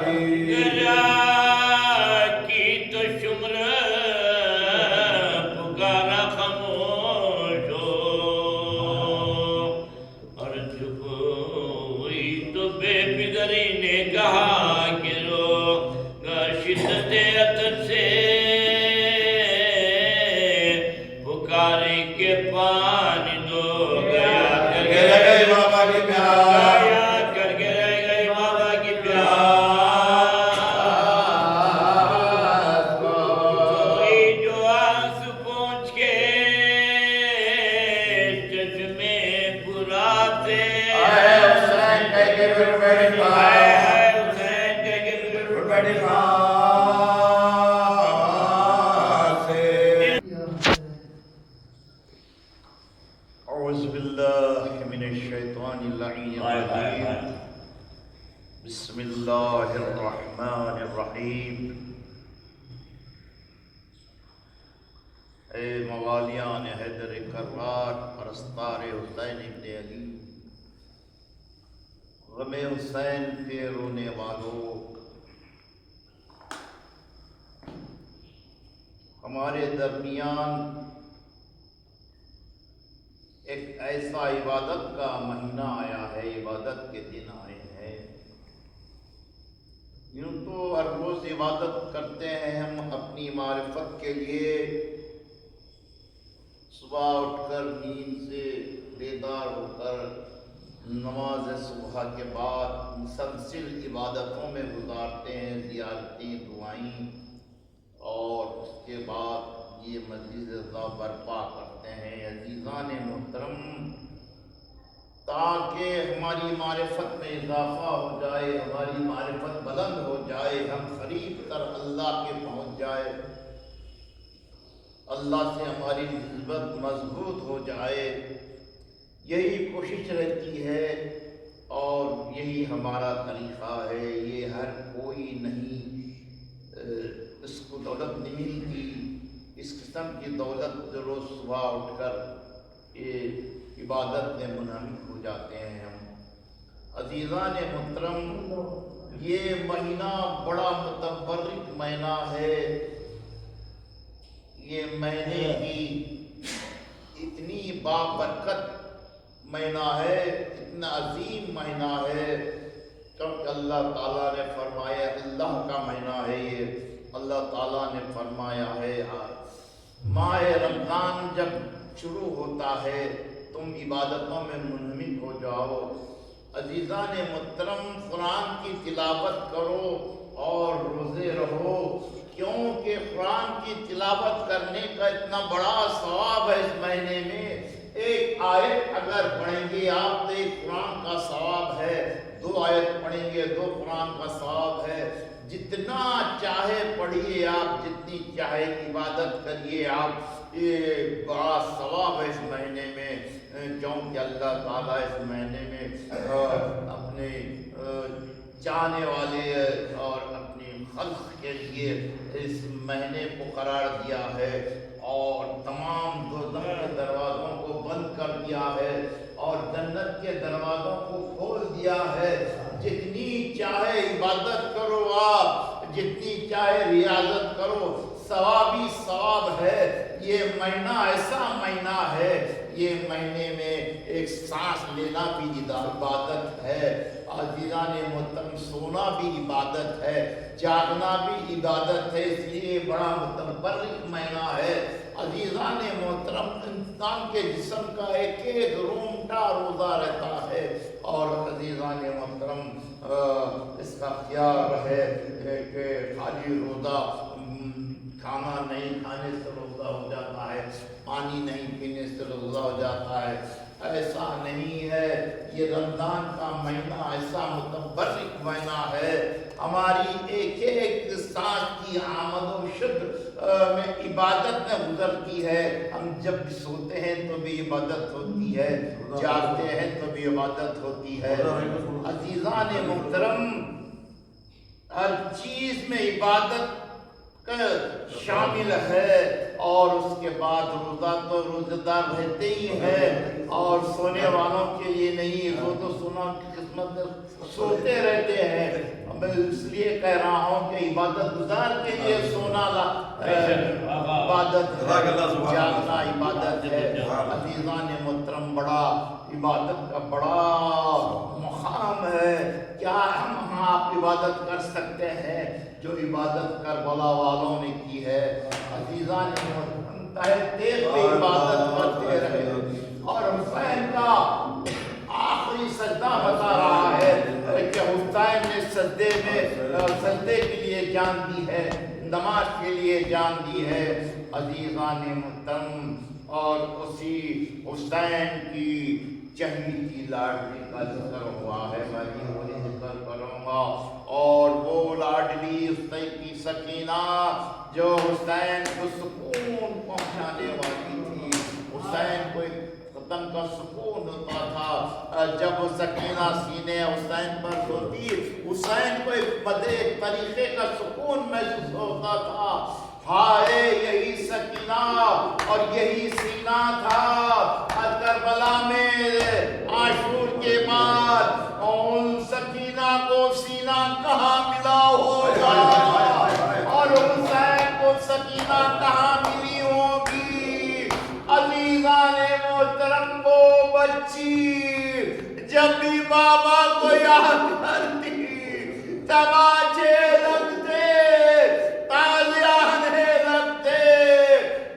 کی گرا کی تو شمر پکارا خاموش ہو اور چپ ہوئی تو بے فکری نے کہا کہ رو شدت عطر سے پکارے کے پانی دو گیا کر کہ رہ گئی بابا کی پیار گیا کر کے رہ گئی بابا کی پیار کوئی جو آنس پہنچ کے چشمے پراتے اے حسین کہہ کے پھر میری اے ماں حسین کہہ کے پھر بڑی ماں سے اعوذ باللہ من الشیطان اللعین الرجیم بسم اللہ الرحمن الرحیم اے موالیان حیدر کرار پرستار حسین ابن علی غم حسین کے رونے والوں ہمارے درمیان ایک ایسا عبادت کا مہینہ آیا ہے، عبادت کے دن آئے ہیں۔ یوں تو ہر روز عبادت کرتے ہیں ہم اپنی معرفت کے لیے، صبح اٹھ کر نیند سے بیدار ہو کر نماز صبح کے بعد مسلسل عبادتوں میں گزارتے ہیں، زیارتیں، دعائیں، اور اس کے بعد یہ مجلس رضا برپا کرتے ہیں۔ عزیزان محترم، تاکہ ہماری معرفت میں اضافہ ہو جائے، ہماری معرفت بلند ہو جائے، ہم قریب تر اللہ کے پہنچ جائے، اللہ سے ہماری نسبت مضبوط ہو جائے، یہی کوشش رہتی ہے اور یہی ہمارا طریقہ ہے۔ یہ ہر کوئی نہیں اس کو دولت نہیں ملتی، اس قسم کی دولت روز صبح اٹھ کر یہ عبادت میں منہمک ہو جاتے ہیں ہم۔ عزیزان محترم، یہ مہینہ بڑا متبرک مہینہ ہے، یہ مہینے کی اتنی بابرکت مہینہ ہے، اتنا عظیم مہینہ ہے، کیونکہ اللہ تعالیٰ نے فرمایا، اللہ کا مہینہ ہے یہ، اللہ تعالیٰ نے فرمایا ہے ماہ رمضان جب شروع ہوتا ہے تم عبادتوں میں منہمک ہو جاؤ۔ عزیزان محترم، قرآن کی تلاوت کرو اور روزے رہو، کیونکہ قرآن کی تلاوت کرنے کا اتنا بڑا ثواب ہے اس مہینے میں۔ ایک آیت اگر پڑھیں گے آپ تو ایک قرآن کا ثواب ہے، 2 آیت پڑھیں گے 2 قرآن کا ثواب ہے۔ جتنا چاہے پڑھیے آپ، جتنی چاہے عبادت کریے آپ، یہ بڑا ثواب ہے اس مہینے میں، کیونکہ اللہ تعالیٰ اس مہینے میں اپنے چاہنے والے اور اپنی خلق کے لیے اس مہینے کو قرار دیا ہے اور تمام دوزخ کے دروازوں کو بند کر دیا ہے اور جنت کے دروازوں کو کھول دیا ہے. جتنی چاہے عبادت کرو آپ، جتنی چاہے ریاضت کرو، ثواب ہی ثواب ہے. یہ مہینہ ایسا مہینہ ہے، یہ مہینے میں ایک سانس لینا بھی عبادت ہے. عزیزان محترم، سونا بھی عبادت ہے، جاگنا بھی عبادت ہے، اس لیے بڑا متبرک مہینہ ہے. عزیزان محترم، انسان کے جسم کا ایک ایک رومٹا روزہ رہتا ہے اور عزیزان محترم اس کا خیال رہے کہ خالی روزہ کھانا نہیں کھانے سے روزہ ہو جاتا ہے، پانی نہیں پینے سے روزہ ہو جاتا ہے. ایسا نہیں ہے. یہ رمضان کا مہینہ ایسا متبرک مہینہ ہے. ہماری ایک ایک سانس کی آمد و شد میں عبادت میں گزرتی ہے. ہم جب بھی سوتے ہیں تو بھی عبادت ہوتی ہے، جاگتے ہیں تو بھی عبادت ہوتی ہے. عزیزان محترم، ہر چیز میں عبادت شامل ہے اور اس کے بعد روزہ تو روزہ دار رہتے ہی ہیں اور سونے والوں کے لیے نہیں. وہ تو سونا کی قسمت میں سوتے رہتے ہیں. میں اس لیے کہہ رہا ہوں کہ عبادت گزار کے لیے سونا عبادت ہے، جاگنا عبادت ہے. عزیزان محترم، بڑا عبادت کا بڑا مقام ہے. کیا ہم آپ عبادت کر سکتے ہیں جو عبادت کربلا والوں نے کی ہے؟ عزیزان محترم، تیغ پہ عبادت کرتے رہے اور حسین کا آخری سجدہ بتا رہا ہے کہ حسین نے سجدے کے لیے جان دی ہے، نماز کے لیے جان دی ہے. عزیزان محترم، اور اسی حسین کی چہیتی لاڈلی کا ذکر ہوا ہے. میں بھی وہی ذکر کروں گا. اور وہ لاڈلی حسین کی سکینہ جو حسین کو سکون پہنچانے والی تھی. حسین کو ایک قدم کا سکون ہوتا تھا جب وہ سکینہ سینے حسین پر ہوتی. حسین کو ایک طریقے کا سکون محسوس ہوتا تھا. ہائے یہی سکینہ اور یہی سینہ تھا کربلا میں عاشور کے بعد. ان سکینہ کو سینہ کہاں ملا ہوگا اور حسین کو سکینہ کہاں ملی ہوگی؟ عزیزان محترم، وہ بچی جب بھی بابا کو یاد کرتی تماچے لگتے، تازیانے لگتے.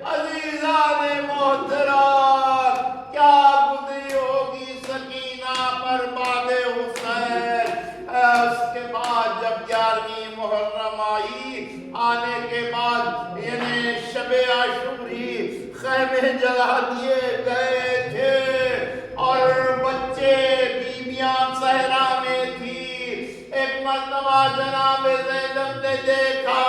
عزیزان محترم، کیا گزری ہوگی سکینہ پر بعد حسین؟ اس کے بعد جب 11ویں محرم آئی، آنے کے بعد یعنی شب عاشوری، خیمے جلا دیے گئے تھے اور بچے بیویاں صحرا میں تھی. ایک مرتبہ جناب زینب نے دیکھا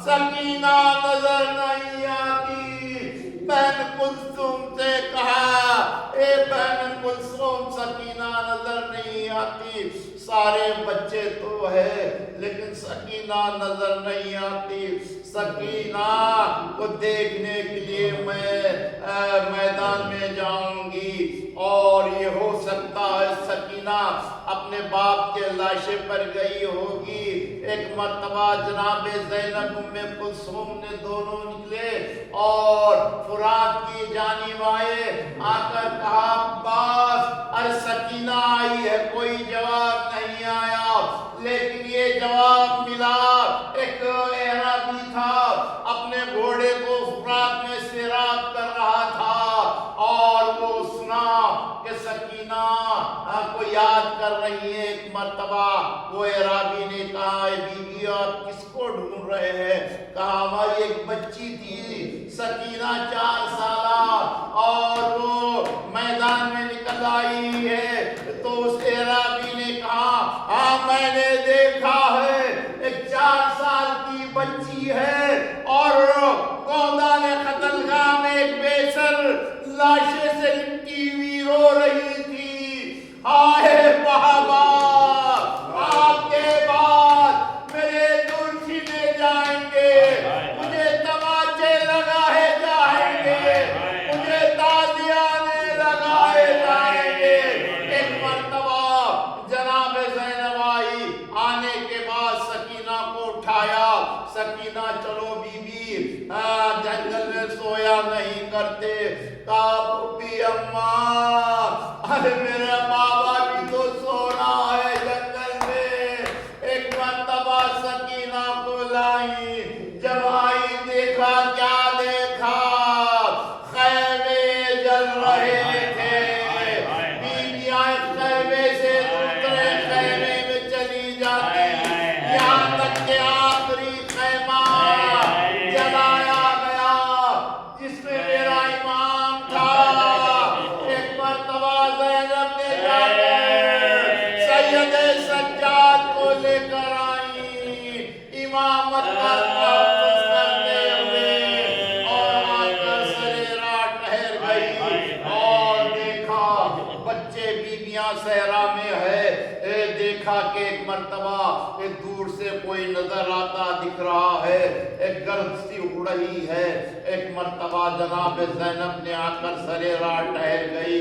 سکینہ نظر نہیں آتی. بہن کلثوم سے کہا، اے بہن کلثوم، سکینہ نظر نہیں آتی. سارے بچے تو ہے لیکن سکینہ نظر نہیں آتی. سکینہ کو دیکھنے کے لیے میں میدان میں جاؤں گی اور یہ ہو سکتا ہے سکینہ اپنے باپ کے لاشے پر گئی ہوگی. ایک مرتبہ جناب زینب ام کلثوم نے دونوں نکلے اور فرات کی جانب آئے. آ کر کہا، عباس، ارے سکینہ آئی ہے. کوئی جواب نہیں آیا لیکن یہ جواب ملا. ایک اعرابی تھا، اپنے گھوڑے کو فرات میں سیراب کر رہا تھا اور وہ سنا کہ سکینہ کو یاد کر رہی ہے. ایک مرتبہ وہ اعرابی نے کہا، اے بیوی، آپ کس کو ڈھونڈ رہے ہیں؟ کہا، ہماری ایک بچی تھی سکینہ 4 سالہ اور وہ میدان میں نکل آئی ہے. تو اس اعرابی نے کہا، ہاں میں نے دیکھا ہے، ایک 4 سال کی بچی ہے اور گودان قتل گاہ میں ایک بیسر لاشے سے لپٹی ہوئی رو رہی تھی. آئے بابا، آپ کے اٹھایا سکینہ چلو بی بی جنگل میں سویا نہیں کرتے کہا بی اماں ارے میرے بابا بھی تو سو رہا ہے جنگل میں ایک مرتبہ سکینہ کو لائی جب آئی دیکھا کیا دیکھا خیمے جل رہے تھے بیویاں خیمے سے دوسرے خیمے میں چلی جاتی یہاں تک کہ آخری خیمہ جلایا گیا جس میں میرا امام تھا ایک مرتبہ زینب نے جا کر سید سجاد کو لے کر آئی امامت پر محفوظ کرتے ہوئے اور آ کر سریرا ٹھہر گئی اور دیکھا بچے بیویاں صحرا میں ہے دیکھا کہ ایک مرتبہ ایک دور سے کوئی نظر آتا دکھ رہا ہے ایک گرد سی اڑ رہی ہے ایک مرتبہ جناب زینب نے آ کر سریرا ٹھہر گئی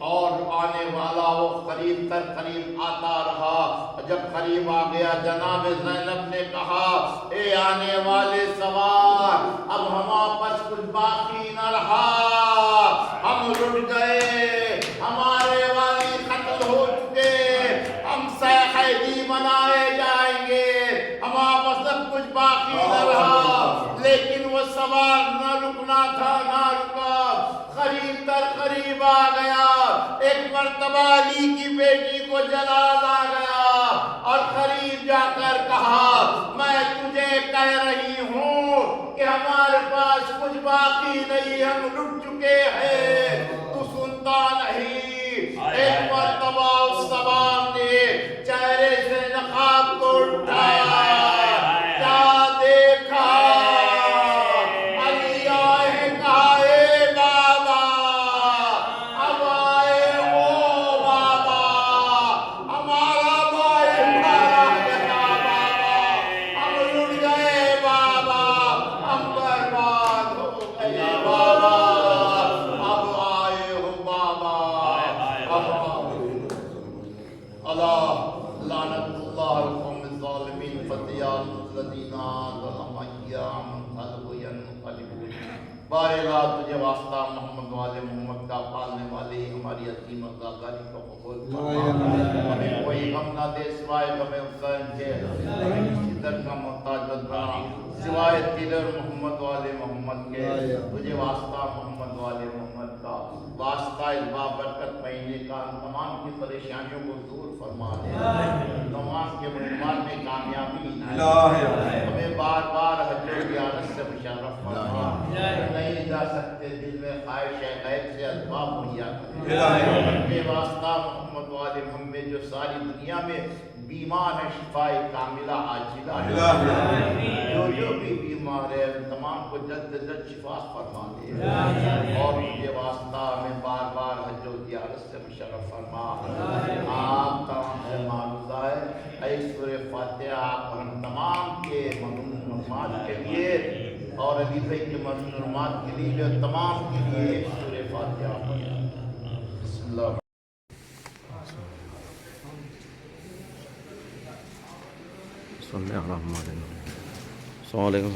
اور آنے والا وہ قریب تر قریب آتا رہا جب قریب آ گیا جناب زینب نے کہا اے آنے والے سوار اب ہمارے پاس کچھ باقی نہ رہا ہم لٹ گئے ہمارے والی قتل ہو چکے ہم قیدی بنائے جائیں گے ہمارے پاس سب کچھ باقی نہ رہا لیکن وہ سوار نہ رکنا تھا نہ رکا قریب تر قریب آ گیا ایک مرتبہ علی کی بیٹی کو جلال آ گیا اور قریب جا کر کہا میں تجھے کہہ رہی ہوں کہ ہمارے پاس کچھ باقی نہیں ہم لٹ چکے ہیں تو سنتا نہیں ایک مرتبہ اس سوار نے چہرے سے نقاب کو اٹھایا کیا دیکھا علی آئے کہا اے بابا اب آئے ہو بابا ہمارا بھائی مارا گیا بابا ہم لٹ گئے بابا ہم برباد ہو گئے بابا اب آئے ہو بابا اللہ لعنت اللہ القوم الظالمین فتیان الذین ظلموا ایام قلبوا ينقلبون بارگاہ تجھے واسطہ محمد والے محمد کا پالنے والی ہماری عظیم عزاداری کو قبول فرما ہمیں کوئی غم نہ دے سوائے غم حسین کے ادھر کا محتاج بندہ سوائے تیرر محمد والے محمد کے تجھے واسطہ محمد والے محمد کا واسطہ اس بابرکت مہینے کا تمام کی پریشانیوں کو دور فرما دے تمام کے مہمان میں کامیابی ہمیں بار بار حج و زیارت سے مشرف فرما نہیں جا سکتے دل میں خواہش ہے غیب سے اسباب مہیا کر کے واسطہ محمد والے محمد جو ساری دنیا میں بیمار ہے شفاء کاملہ عاجلہ جو بھی بیمار ہے تمام کو جلد جلد شفا فرما دے اور مجھے واسطہ ہمیں بار بار حج و زیارت سے مشرف فرما آپ تمام سے معروضہ ہے اے سورہ فاتحہ آپ ہم تمام کے مظلومات کے لیے اور علی بھائی کے مظلومات کے لیے جو تمام کے لیے سورہ فاتحہ بسم اللہ السلام علیکم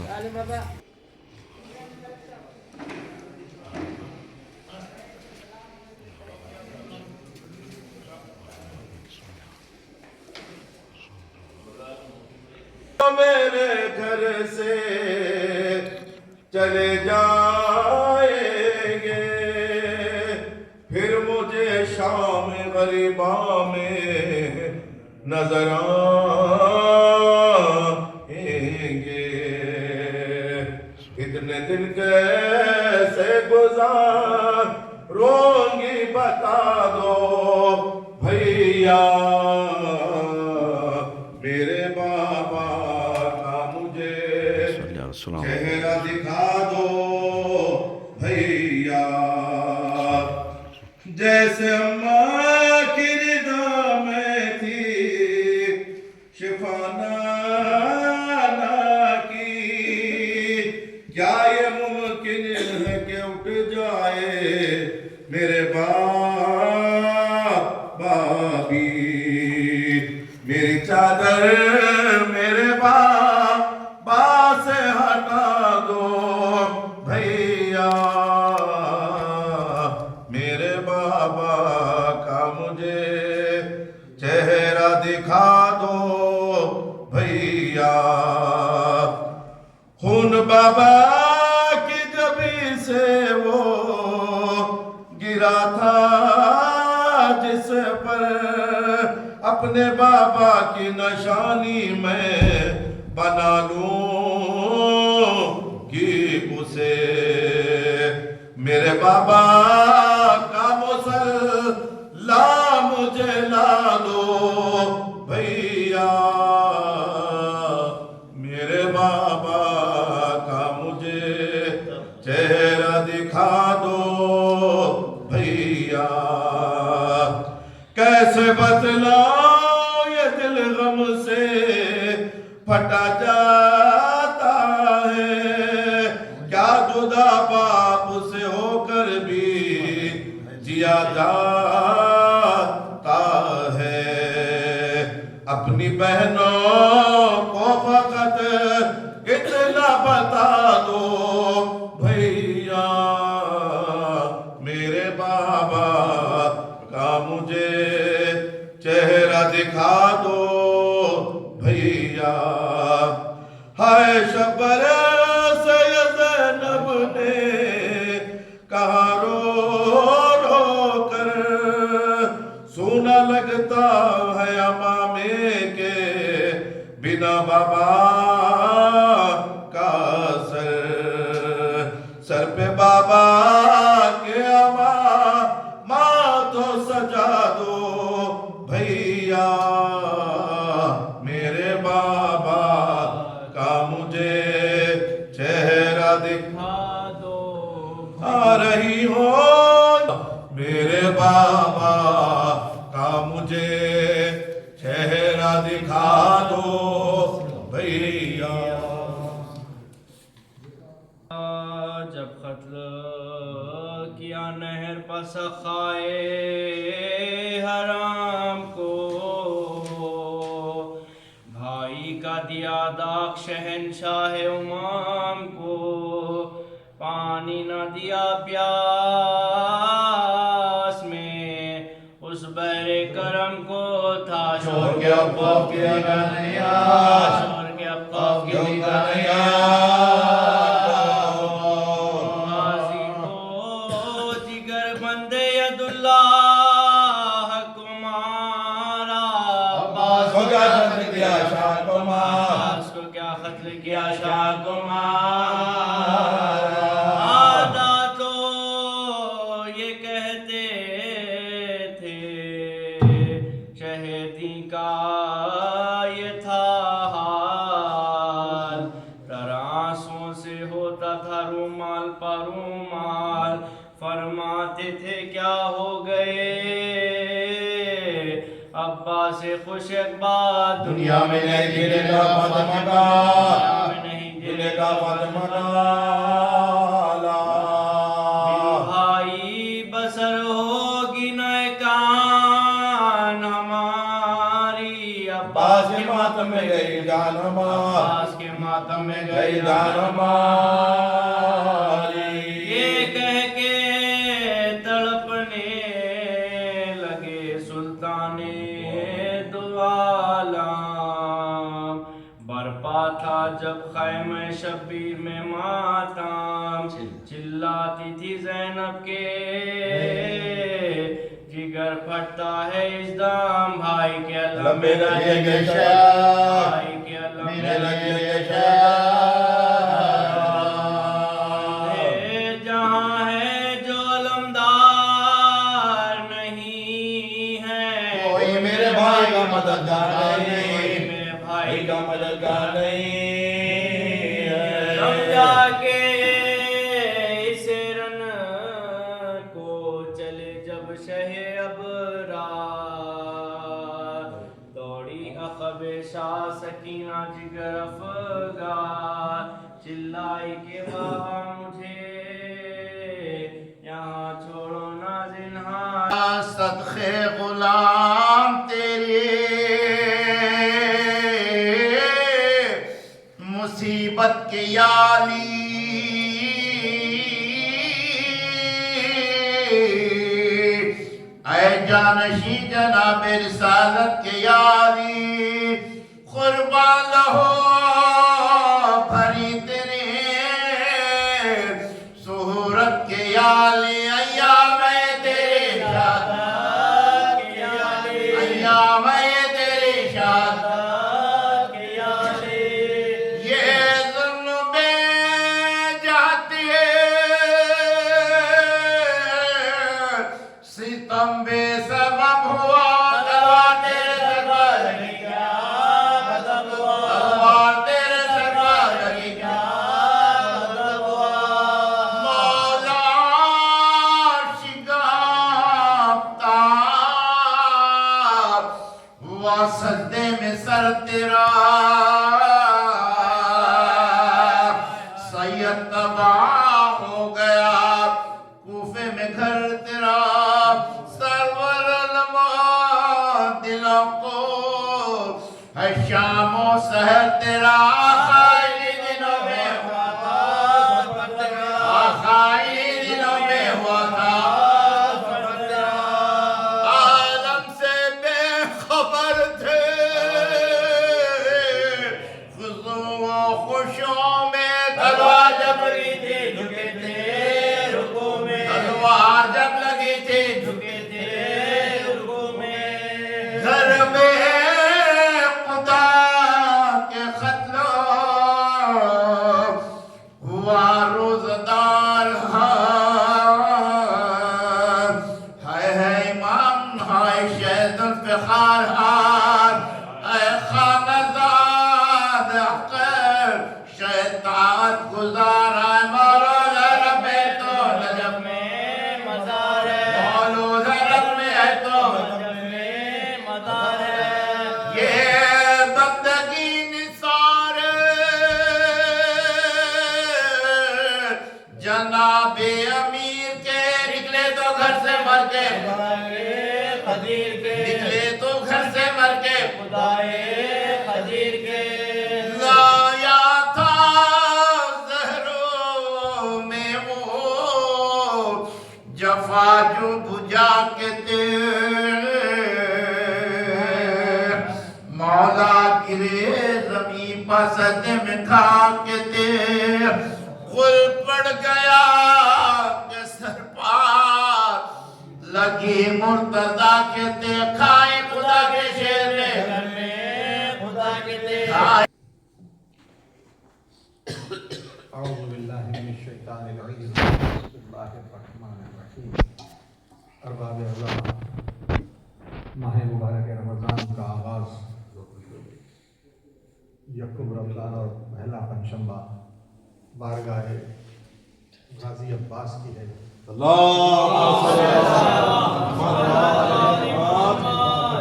میرے گھر سے چلے جائیں گے پھر مجھے شام غریباں میں نظر آئیں گے اتنے دن کیسے گزاروں گی بتا دو بھیا میرے بابا کا مجھے چہرہ دکھا دو بھیا جیسے اماں کی رضا میں تھی شفانہ کی کیا یہ ممکن ہے کہ اٹھ جائے میرے بابا بھی میری چادر میرے بھیا خون بابا کی جبی سے وہ گرا تھا جس پر اپنے بابا کی نشانی میں بنا لوں کہ اسے میرے بابا کا مصلا مجھے لا دو بھیا میرے بابا کا مجھے چہرہ دکھا دو بھیا کیسے بتلاؤں یہ دل غم سے پھٹا جاتا ہے کیا جدا باپ سے ہو کر بھی جیا جاتا ہے اپنی بہنوں کو فقط اتنا بتا دو بھیا میرے بابا کا مجھے چہرہ دکھا دو بھیا ہائے شبر سید زینب نے کہا رو رو کر سونا لگتا ہے امامے کے بنا بابا کا سر پہ بابا کے ماں تو سجا دو بھیا میرے بابا کا مجھے چہرہ دکھا دو آ رہی ہو میرے بابا کا مجھے چہرہ دکھا دو بھیا جب قتل کیا نہر پر سخائے حرام کو بھائی کا دیا داغ شہنشاہ امام کو پانی نہ دیا پیاس میں اس بحر کرم کو تھا شور کے افقاف کی نگانیاں شور کے افقاف کی نگانیاں غازی کو جگر بندے ید اللہ کو مارا عباس کو کیا قتل کیا شاہ کو مارا عباس کو کیا قتل کیا شاہ کو مارا فرماتے تھے کیا ہو گئے ابا سے خوش اقبال دنیا میں نہیں گرے گا فاطمہ کا نہیں گرے گا فاطمہ کا بھائی بسر ہوگی نئے کان ہماری عباس کے ماتم میں گئی جان ہماری عباس کے ماتم میں گئی جان ہماری یہ کہہ کے تڑپنے لگے سلطان دو عالم برپا تھا جب خیمہ شبیر میں ماتم چلاتی تھی زینب کے جگر پھٹتا ہے اس دم بھائی کے علم میں لگے گے شاہ بھائی کے علم میں لگے گے شاہ جہاں ہے جو علمدار نہیں ہے کوئی میرے بھائی کا مددگار نہیں میرے بھائی کا مددگار نہیں ہے سمجھا کے اسے رن کو چلے جب شہ ابرار دوڑی عقب شاہ سکینہ جگر افگار چلائی کے بابا مجھے یہاں چھوڑو نہ زنہار صدقے غلام تیرے مصیبت کے یالی اے جانشی جناب رسالت کے یاری قربان ہو بھری تیری صورت کے یالی ایام تیرے شاد ایام تیرے شاد یہ ظلم جاتی ہے ستم بے سبب ہوا تلوار تیرے سرکار لگی تلوار تیرے سرکار لگی مولا شگافتار ہوا سجدے میں سر تیرا سید تباہ ہو گیا کوفے میں گھر تیرا سرور علماء دلوں کو ہے شام و سحر تیرا آخری دنوں میں ہوا تھا آخری دنوں میں ہوا تھا عالم سے بے خبر تھے خضوع و خوشوں میں تلوار جب لگی تھی جھکے تھے رکوع میں تلوار جب لگی تھی جھکے تھے رکوع میں گھر میں خدا کے قتل ہوا روزدار ہے امام ہے شہد الفخار اے خانزاد احقر شیطان گزار ہے مولود رب ہے تو نجف میں مزار ہے مولود رب میں ہے تو نجف میں مزار ہے یہ بندگی نثار جناب امیر کے نکلے تو گھر سے مر کے خدیر کے نکلے تو گھر سے مر کے خدائے خدیر کے لایا تھا زہروں میں وہ جفا جو بجھا کے تیر مولا گرے زمین پر سجدے میں کھا کے تیر غل پڑ گیا کہ سر پار لگی مرتضی کے تیر کھائے خدا کے شیر میں خدا کے تیر اعوذ باللہ من الشیطان الرجیم بسم اللہ الرحمن الرحیم ارباب اعظم ماہ مبارک رمضان کا آغاز یکم رمضان اور پہلا پنجشنبہ بارگاہ غازی عباس کی ہے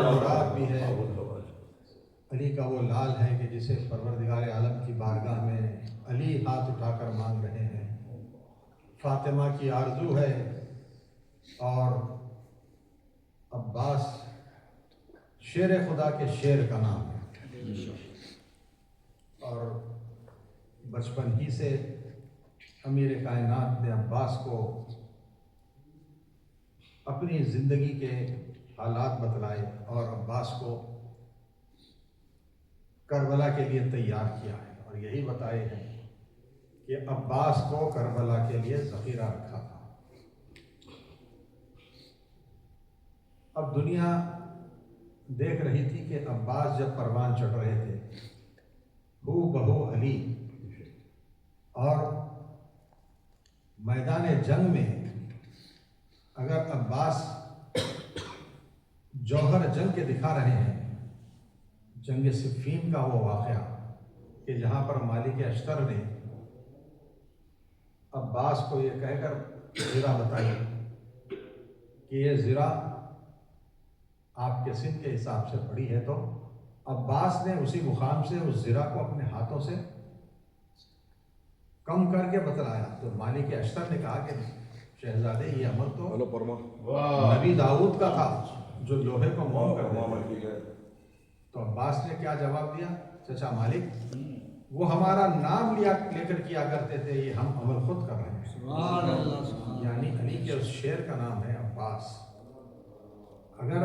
مراد بھی ہے علی کا وہ لال ہے کہ جسے پروردگار عالم کی بارگاہ میں علی ہاتھ اٹھا کر مانگ رہے ہیں فاطمہ کی آرزو ہے اور عباس شیر خدا کے شیر کا نام ہے اور بچپن ہی سے امیر کائنات نے عباس کو اپنی زندگی کے حالات بتلائے اور عباس کو کربلا کے لیے تیار کیا ہے اور یہی بتائے ہیں کہ عباس کو کربلا کے لیے ذخیرہ رکھا تھا۔ اب دنیا دیکھ رہی تھی کہ عباس جب پروان چڑھ رہے تھے ہو بہو علی، اور میدان جنگ میں اگر عباس جوہر جنگ کے دکھا رہے ہیں، جنگ صفین کا وہ واقعہ کہ جہاں پر مالک اشتر نے عباس کو یہ کہہ کر زرہ بتائی کہ یہ زرہ آپ کے سن کے حساب سے بڑی ہے، تو عباس نے اسی مقام سے اس زرہ کو اپنے ہاتھوں سے کم کر کے بتلایا۔ تو مالک اشتر نے کہا کہ شہزادے یہ عمل تو نبی داؤد کا تھا جو لوہے کو موم کر دیتے۔ تو عباس نے کیا جواب دیا؟ چچا مالک، وہ ہمارا نام لے کر کیا کرتے تھے، یہ ہم عمل خود کر رہے ہیں۔ یعنی علی کے اس شیر کا نام ہے عباس۔ اگر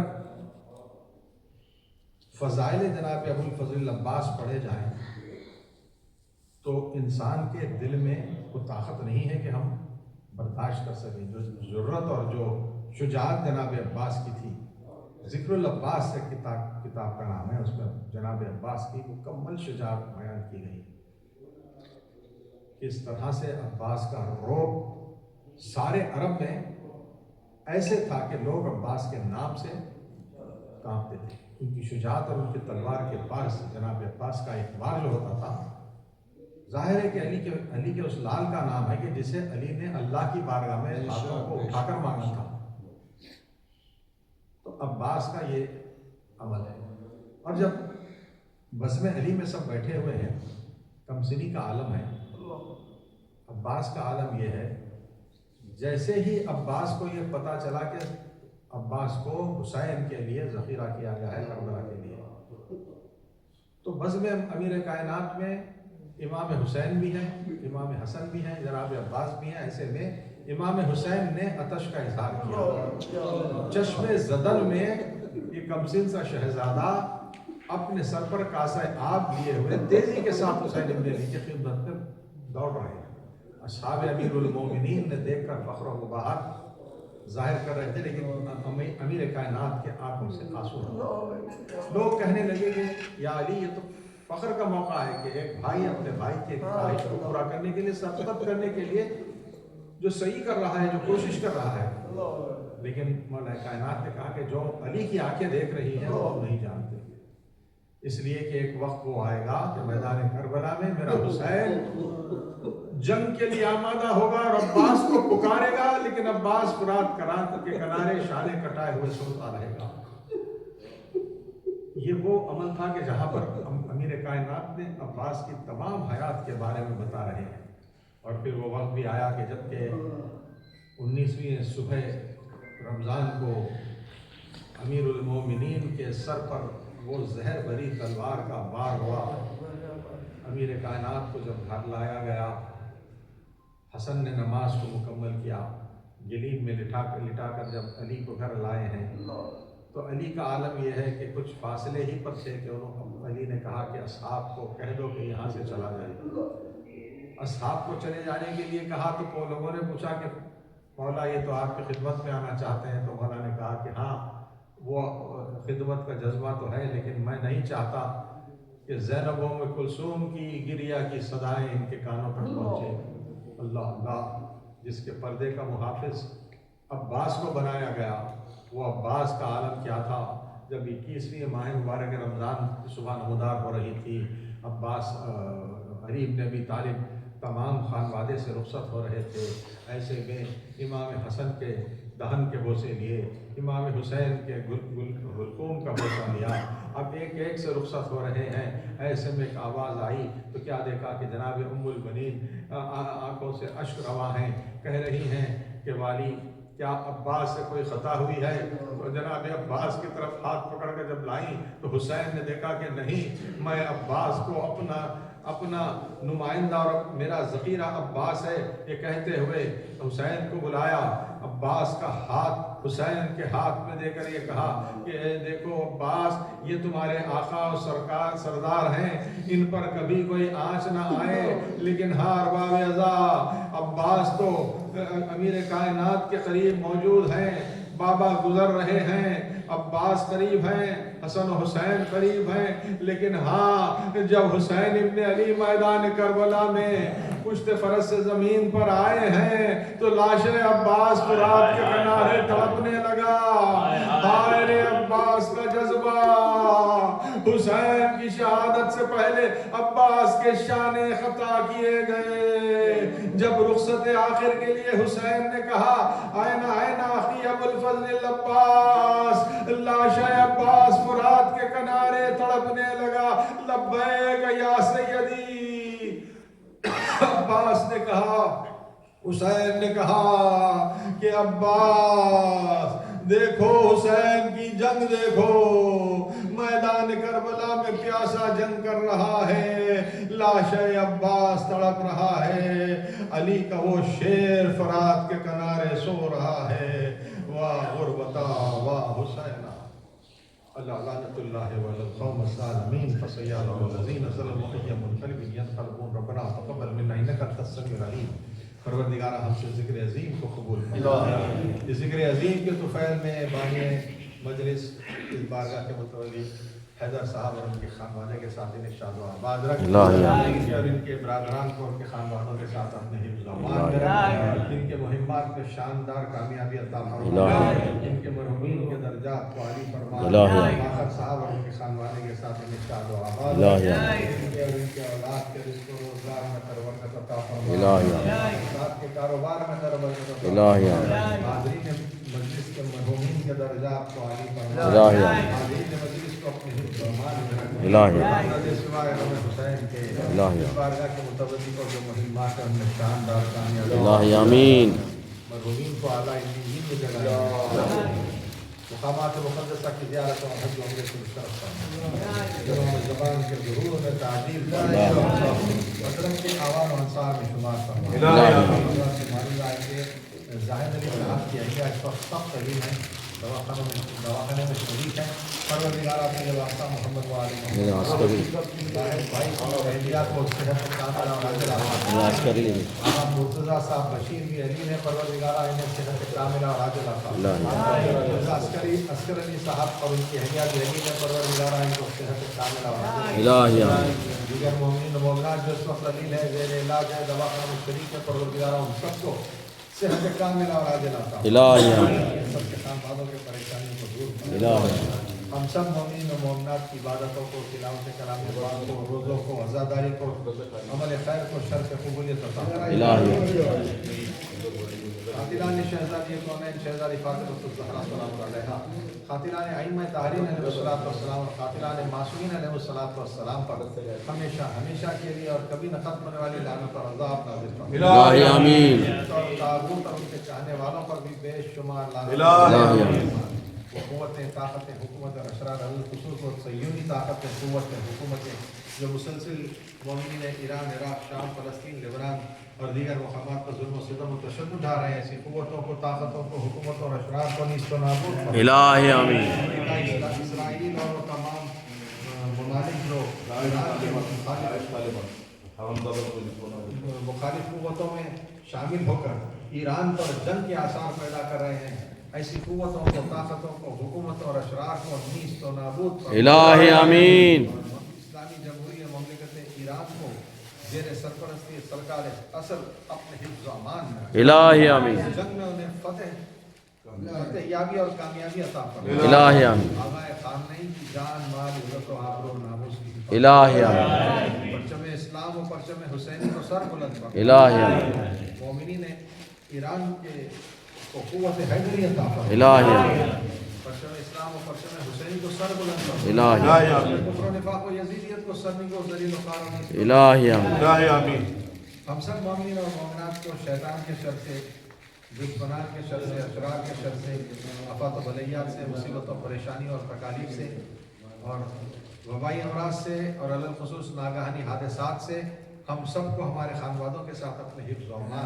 فضائل جناب ابو الفضل عباس پڑھے جائیں تو انسان کے دل میں وہ طاقت نہیں ہے کہ ہم برداشت کر سکیں. جو ضرورت اور جو شجاعت جناب عباس کی تھی، ذکر العباس سے کتاب کا نام ہے، اس میں جناب عباس کی مکمل شجاعت بیان کی گئی. اس طرح سے عباس کا رعب سارے عرب میں ایسے تھا کہ لوگ عباس کے نام سے کانپتے تھے. ان کی شجاعت اور ان کی تلوار کے پار سے جناب عباس کا اعتبار جو ہوتا تھا، ظاہر ہے کہ علی کے اس لال کا نام ہے کہ جسے علی نے اللہ کی بارگاہ میں ہاتھوں کو اٹھا کر مانگا تھا. تو عباس کا یہ عمل ہے. اور جب بزم علی میں سب بیٹھے ہوئے ہیں، کمسنی کا عالم ہے. عباس کا عالم یہ ہے، جیسے ہی عباس کو یہ پتہ چلا کہ عباس کو حسین کے لیے ذخیرہ کیا گیا ہے کربلا کے لیے، تو بزم امیر کائنات میں امام حسین بھی ہیں، امام حسن بھی ہیں، جناب عباس بھی ہیں. ایسے میں امام حسین نے عطش کا اظہار کیا. چشم زدن میں یہ کمسن سا شہزادہ اپنے سر پر کاسہ آب لیے ہوئے تیزی کے ساتھ حسین ابن علی کی خدمت میں دوڑ رہے ہیں. اصحاب امیر المومنین نے دیکھ کر فخر و مباحت ظاہر کر رہے تھے، لیکن امیر کائنات کے آنکھوں سے آنسو آئے. لوگ کہنے لگے کہ یا علی، یہ تو فخر کا موقع ہے کہ ایک بھائی اپنے بھائی کے خواہش کو پورا کرنے کے لیے، سبقت کرنے کے لیے جو صحیح کر رہا ہے، جو کوشش کر رہا ہے. لیکن مولا کائنات نے کہا کہ جو علی کی آنکھیں دیکھ رہی ہیں وہ ہم نہیں جانتے. اس لیے کہ ایک وقت وہ آئے گا کہ میدان کربلا میں میرا حسین جنگ کے لیے آمادہ ہوگا اور عباس کو پکارے گا، لیکن عباس فرات کے کنارے شانے کٹائے ہوئے سنتا رہے گا. یہ وہ عمل تھا کہ جہاں پر امیر کائنات نے عباس کی تمام حیات کے بارے میں بتا رہے ہیں. اور پھر وہ وقت بھی آیا کہ جب کہ 19ویں صبح رمضان کو امیر المومنین کے سر پر وہ زہر بھری تلوار کا وار ہوا. امیر کائنات کو جب گھر لایا گیا، حسن نے نماز کو مکمل کیا، گلیم میں لٹا کر جب علی کو گھر لائے ہیں تو علی کا عالم یہ ہے کہ کچھ فاصلے ہی پر تھے کہ علی نے کہا کہ اصحاب کو کہہ دو کہ یہاں سے چلا جائے. اصحاب کو چلے جانے کے لیے کہا تو لوگوں نے پوچھا کہ مولا یہ تو آپ کی خدمت میں آنا چاہتے ہیں. تو مولا نے کہا کہ ہاں وہ خدمت کا جذبہ تو ہے، لیکن میں نہیں چاہتا کہ زینب و ام کلثوم کی گریہ کی صدائیں ان کے کانوں تک پہنچے. اللہ اللہ، جس کے پردے کا محافظ عباس کو بنایا گیا، وہ عباس کا عالم کیا تھا. جب 21ویں ماہ مبارک رمضان صبح نمودار ہو رہی تھی، عباس علی بن ابی طالب تمام خانوادے سے رخصت ہو رہے تھے. ایسے میں امام حسن کے دہن کے بوسے لیے، امام حسین کے گلقوم کا بوسہ لیا. اب ایک ایک سے رخصت ہو رہے ہیں. ایسے میں ایک آواز آئی تو کیا دیکھا کہ جناب ام البنین آنکھوں سے اشک رواں ہیں، کہہ رہی ہیں کہ والی کیا عباس سے کوئی خطا ہوئی ہے؟ تو جناب عباس کی طرف ہاتھ پکڑ کر جب لائیں تو حسین نے دیکھا کہ نہیں، میں عباس کو اپنا نمائندہ اور میرا ذخیرہ عباس ہے، یہ کہتے ہوئے حسین کو بلایا. عباس کا ہاتھ حسین کے ہاتھ میں دے کر یہ کہا کہ دیکھو عباس، یہ تمہارے آقا اور سردار ہیں، ان پر کبھی کوئی آنچ نہ آئے. لیکن ہاں ارباب عزا، عباس تو امیر کائنات کے قریب موجود ہیں، بابا گزر رہے ہیں، عباس قریب ہیں، حسن و حسین قریب ہیں. لیکن ہاں جب حسین ابن علی میدان کربلا میں پشت فرس سے زمین پر آئے ہیں تو لاش عباس فرات کے کنارے تڑپنے لگا. ہائے عباس کا جذبہ! حسین کی شہادت سے پہلے عباس کے شانے خطا کیے گئے. جب رخصت آخر کے لیے حسین نے کہا آئین اخی ابو الفضل عباس، لاش عباس فرات کے کنارے تڑپنے لگا. لبیک یا سیدی. عباس نے کہا، حسین نے کہا کہ عباس دیکھو، حسین کی جنگ دیکھو، میدان کربلا میں پیاسا جنگ کر رہا ہے، لاش عباس تڑپ رہا ہے، علی کا وہ شیر فرات کے کنارے سو رہا ہے. واہ غربتا واہ حسینہ. لعنة الله وعلى القوم الظالمين فسيعلم الذين ظلموا أي منقلب ينقلبون ربنا تقبل منا إنك أنت السميع العليم. پروردگارہ ہم سے ذکر عظیم کو قبول فرما. اس ذکر عظیم کے طفیل میں بانی مجلس اس بارگاہ کے متولی حیدر صاحب اور ان کے خاندانے کے ساتھ انہیں شاد و آباد رکھ اور ان کے برادران کو ان کے خاندانوں کے ساتھ اپنے حفظ و امان میں رکھ. ان کے مہمات میں شاندار کامیابی عطا فرما. ان کے مرحومین کے درجات کو عالی فرما. آخر صاحب اور ان کے خاندانے کے ساتھ انہیں شاد و آباد رکھ. ان کے اور ان کے اولاد کے رزق و روزگار میں برکت عطا فرما. اولاد کے کاروبار میں برکت عطا فرما. حاضرین مجلس کے مرحومین کے درجات کو عالی فرما. حاضرین مجلس کو اپنے حفظ و امان میں رکھ. سوائے غم حسین کے اس بارگاہ کے متولی کو جو مہمات ہیں ان میں شاندار کامیابی آمین. مرحومین کو اعلیٰ علمین میں جگہ مقامات مقدسہ کی زیارت اور حج و عمرے سے مشرف فرما. زبان کے ظہور میں تعجیل فرما. بدرنگ کے آوان و انصار میں شمار فرما. معلوم آئے کہ زاہد علی صاحب کی اہلیہ اس وقت سب تعلیم ہے، دواخانے میں شریک ہے. پروردگار آپ کے واسطہ محمد وآلہ محمد بھائی اہلیہ کو صحت کاملہ اور عاجل عطا. مرتضیٰ صاحب بشیر بھی علی ہے، پروردگار انہیں صحت کاملہ اور عاجل عطا. عسکر علی صاحب اور ان کی اہلیہ بھی علی ہے، پروردگار ان کو صحت کاملہ اور عاجل. دیگر مومنین و مومنات جو اس وقت علیل ہے، زیر علاج ہے، دواخانہ میں شریک ہے، پروردگار ان سب کو صحت کاملہ اور عاجل عطا. سب کے خاندانوں کے پریشانیوں کو دور فرما. ہم سب مومنین و مومنات کی عبادتوں کو، تلاوت کلام قرآن کو، روزوں کو، عزاداری کو، عمل خیر کو، شر سے قبولیت عطا فرما. خاطران شہزادی کونین شہزادی فاطمہ الزہرا سلام علیہا، خاطران ائمہ طاہرین علیہ الصلوۃ والسلام اور خاطران معصومین علیہ الصلوۃ والسلام پر ہمیشہ ہمیشہ کے لیے اور کبھی نہ ختم ہونے والی لعنت اور عذاب نازل فرما. آمین. اور طاغوت اور ان کے چاہنے والوں پر بھی بے شمار لعنت. قوتیں، طاقتیں، حکومت اور اشرار الخصوص و صیونی طاقتیں، قوتیں، حکومتیں جو مسلسل مومنین ایران، عراق، شام، فلسطین، لبنان اور دیگر مقامات پر ظلم و ستم و تشدد ڈھا رہے ہیں، ایسی قوتوں کو، طاقتوں کو، حکومتوں اور اشرار کو نیست و نابود فرما. اسرائیل اور تمام ممالک جو مخالف قوتوں میں شامل ہو کر ایران پر جنگ کے آثار پیدا کر رہے ہیں، ایسی قوتوں کو، طاقتوں کو، حکومتوں اور اشرار کو نیست و نابود فرما. آمین. اسلامی جمہوریہ مملکت ایران کو زیر سرپرستی سرکار اصل اپنے حفظ و امان میں رکھے. آمین. جنگ میں انہیں فتح یابی اور کامیابی عطا فرما. آغائے خامنئی کی جان، مال، عزت و آبرو و ناموس کی پرچم اسلام و پرچم حسینی کو سر بلند فرما. مومنین ایران کے کو قوت حیدری عطا فرما. پرچم اسلام و پرچم حسینی کو سر بلند فرما. کفر و نفاق و یزیدیت کو سرنگو و ذلیل و خوار و نیست. آمین. ہم سب مومنین اور مومنات کو شیطان کے شر سے، دشمنان کے شر سے، اشرار کے شر سے، آفات و بلیات سے، مصیبت و پریشانی اور تکالیف سے اور وبائی امراض سے اور علالخصوص ناگہانی حادثات سے ہم سب کو ہمارے خاندانوں کے ساتھ اپنے حفظ و امان.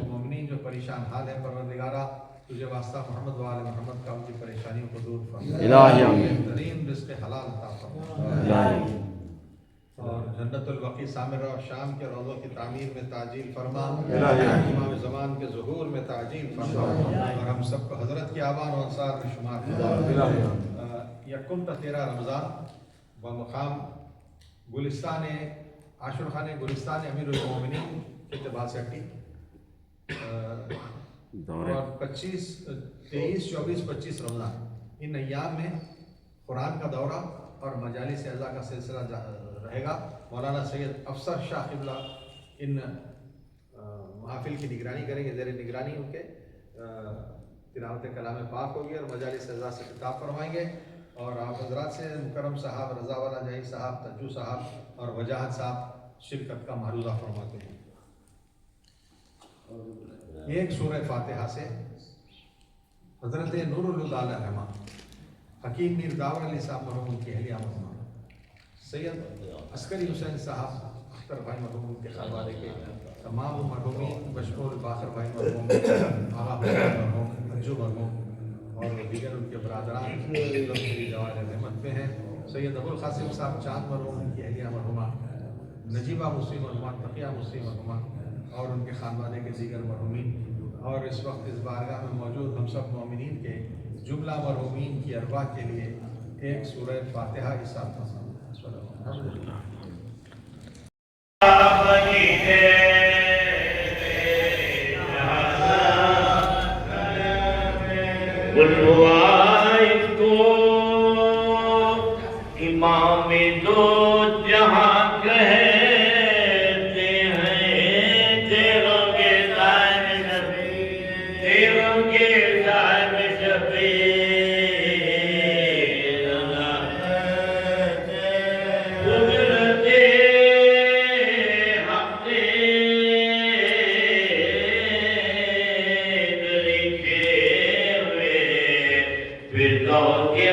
مومنین جو پریشان حال ہے، پروردگارہ تجھے واسطہ محمد و آل محمد کا ان کی پریشانیوں کو دور فرما. بہترین رزق حلال عطا فرما. اور جنت البقیع سامرہ اور شام کے روضوں کی تعمیر میں تعجیل فرما. امام زمان کے ظہور میں تعجیل فرما اور ہم سب کو حضرت کے آبان و انصار میں شمار فرما. یکم تا 13 رمضان بمقام گلستان عاشور خانے گلستان امیر المومنین اتباع سیٹی اور 23, 24, 25 رمضان ان ایام میں قرآن کا دورہ اور مجالس اعزاء کا سلسلہ رہے گا. مولانا سید افسر شاہ قبلہ ان محافل کی نگرانی کریں گے، زیر نگرانی ان کے تلاوت کلام پاک ہوگی اور مجالس اعزاء سے خطاب فرمائیں گے. اور آپ حضرات سے مکرم صاحب، رضا والا جائی صاحب، تجو صاحب اور وجاہت صاحب شرکت کا معروضہ فرماتے ہیں. ایک سورہ فاتحہ سے حضرت نور الہدیٰ علیہ الرحمہ، حکیم میر داور علی صاحب مرحوم کی اہلیہ مرحوم، سید عسکری حسین صاحب اختر بھائی مرحوم کے خانوادے کے تمام مرحومین بشمول باقر بھائی مرحوم، آغا حسین مرحوم، انجو مرحوم اور دیگر ان کے برادران میری جوار رحمت میں ہیں. سید ابوالقاسم صاحب چاند مرحوم، ان کی اہلیہ مرحومہ نجیبہ مسلم مرحومہ، تقیہ مسلم مرحومہ اور ان کے خاندانے کے دیگر مرحومین، اور اس وقت اس بارگاہ میں موجود ہم سب مومنین کے جملہ مرحومین کی ارواح کے لیے ایک سورہ فاتحہ ارشاد فرمائیں. امام دو جہاں کہتے ہیں، تیروں کے صاحب شفیع، تیروں کے صاحب شفیع، قدرتے حق لکھے ہوئے فردوس کے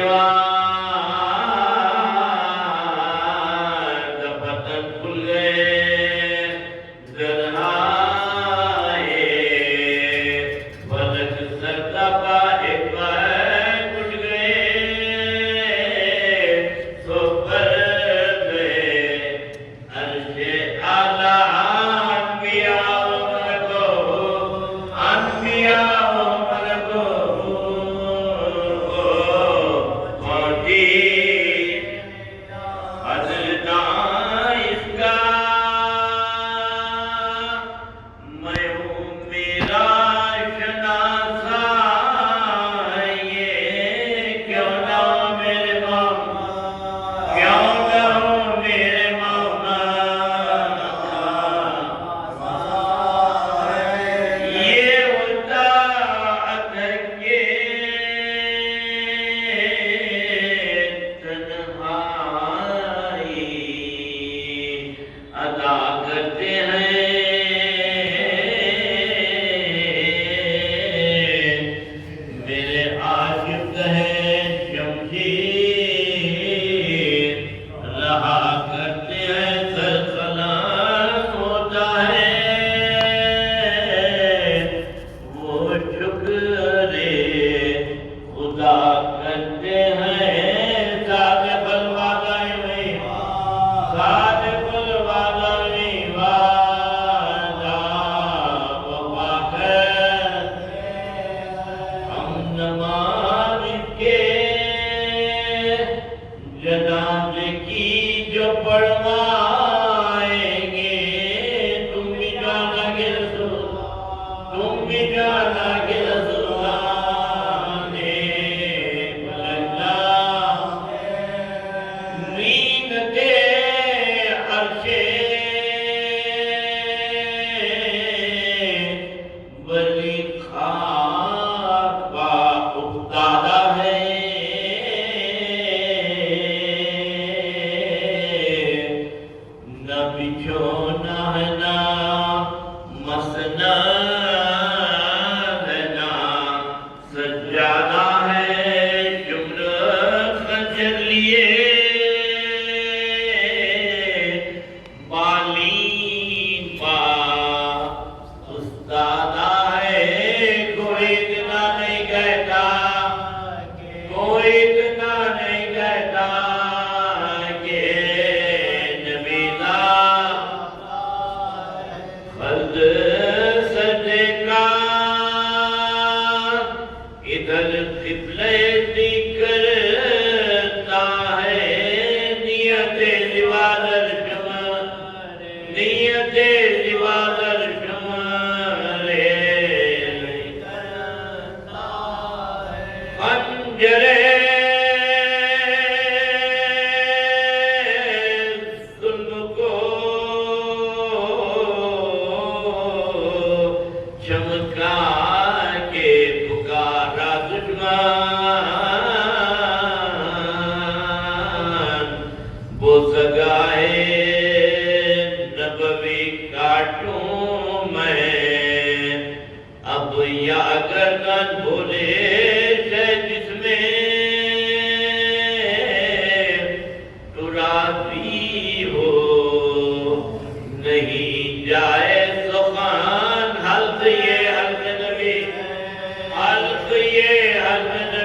حلق یہ حلق نبی، حلق یہ حلق نبی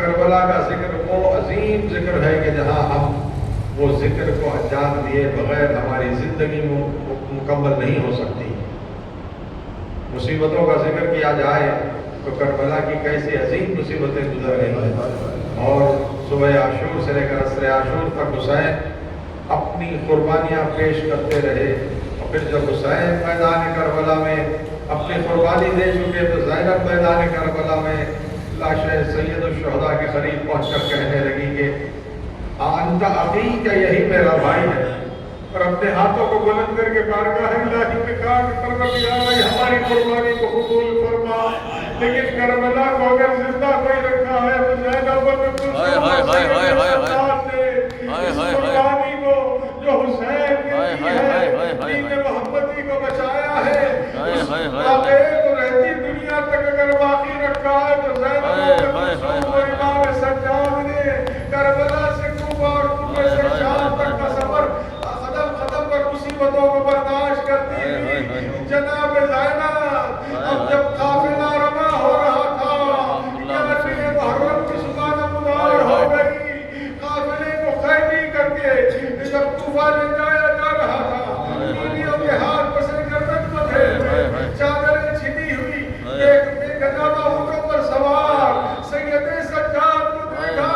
کربلا کا ذکر وہ عظیم ذکر ہے کہ جہاں ہم وہ ذکر کو انجام دیے بغیر ہماری زندگی مکمل نہیں ہو سکتی. مصیبتوں کا ذکر کیا جائے تو کربلا کی کیسی عظیم مصیبتیں گزر رہی ہیں، اور صبح عاشور سے لے کر عصر عاشور تک حسین اپنی قربانیاں پیش کرتے رہے. اور پھر جب حسین میدان کربلا میں اپنی قربانی دے چکے تو زینب میدان کربلا میں لاش سید الشہداء کے قریب پہنچ کر کہنے لگی کہ انت اخی، کیا یہی میرا بھائی ہے؟ اور اپنے ہاتھوں کو بلند کر کے بارگاہ الہی میں کہا کہ پروردگار ہماری قربانی کو قبول فرما، لیکن کربلا کو اگر زندہ کوئی رکھا ہے تو زینب قربانی کو جو حسین نے کی ہے، دین محمدی کو بچایا ہے، اس واقعے کو رہتی دنیا تک اگر باقی رکھا ہے تو زینب اور امام سجاد نے کربلا سے کوفہ اور کوفہ سے شام تک کا سفر قدم پر مصیبتوں کو برداشت کرتی ہوئی جناب زینب اب جب قافلہ رواں ہو رہا تھا، 11 محرم کی صبح نمودار ہو گئی، قافلے کو خیمی کر کے جب کوفہ لے جایا جا رہا تھا، بیویوں کے ہاتھ پسے گردن بندھے ہوئے، چادریں چھپی ہوئی، ایک بے گناہ اونٹوں پر سوار سید سجاد کو دیکھا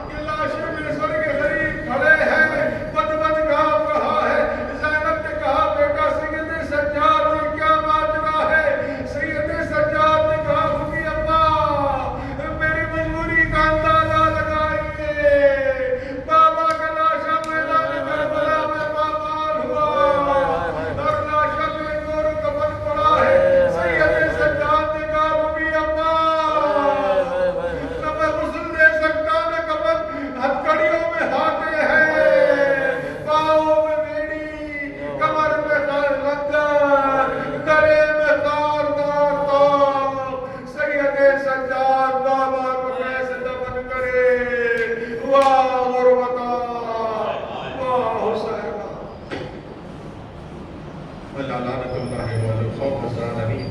کہ لاشیں میسر کے قریب کھڑے ہیں، بد کام رہا ہے. زینب نے کہا بیٹا سید سجاد یہ کیا ماجرا ہے؟ سید سجاد نے کہا کہ ابا میری مجبوری کا اندازہ لگائیے، بابا کا لاشا میدان کربلا میں پامال ہوا اور لاشا میں گور کفن پڑا ہے. سید سجاد نے کہا کہ ابا نہ میں غسل دے سکتا نہ کفن، ہتھکڑیوں میں ہاتھیں ہیں، پاؤں میں بیڑی، کمر میں لنگر، گلے میں تار تار. سید سجاد بابا کو کیسے دفن کرے؟ واہ غربتا، واہ حسین. اللہ لعنت اللہ والخوف الزانبی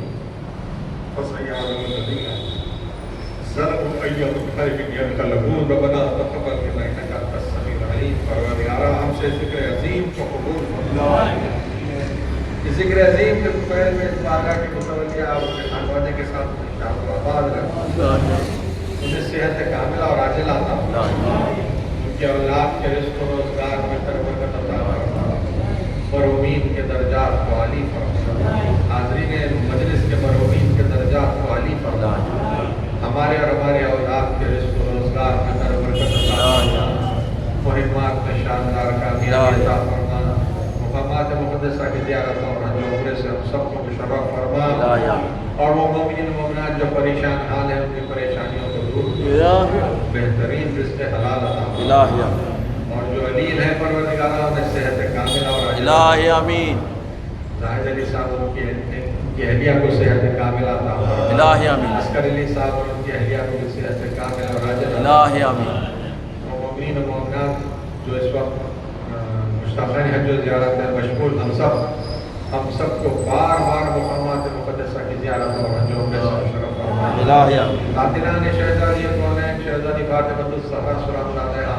فسیعلم الذین ظلموا أي الخير ينقلبون. ربنا تقبل منا إنك أنت السميع العليم. پروردگارا ہم سے ذکر عظیم کو قبول فرما. اس ذکر عظیم کے پہل میں اس بارگاہ کی متوجہ آپ کے خانوانے کے ساتھ شام و آباد رکھا، انہیں صحت کاملہ اور عاجلہ عطا فرما، ان کی اولاد کے رزق و روزگار میں برکت عطا فرما، مرحومین کے درجات کو عالی فرما، حاضرین مجلس کے مرحومین کے درجات کو عالی فرما، ہمارے اور ہمارے اولاد کے رزق و روزگار میں برکت عطا فرما، مہمات میں شاندار کامیابی عطا فرما، مقامات مقدسہ کی زیارت اور حج و عمرے سے ہم سب کو مشرف فرما، اور وہ مومنین و مومنات جو پریشان حال ہیں ان کی پریشانیوں کو دور فرما، بہترین رزق حلال عطا فرما، اور جو علیل ہیں پروردگارہ انہیں صحت کاملہ اور الہی آمین. زاہد علی صاحب ان کی اہلیہ کو صحت کاملہ عطا فرما، الہی آمین. عسکر علی صاحب اور ان کی اہلیہ کو بھی صحت کاملہ اور عاجلہ الہی آمین. اور مومنین و مومنات جو اس وقت مشتاقین حج و زیارت میں مشغول، ہم سب کو بار بار مقامات مقدسہ کی زیارت اور حج و عمرے سے مشرف فرما. الہی آمین. قاتلان شہزادی کونین شہزادی فاطمۃ الزہرا سلام اللہ علیہا،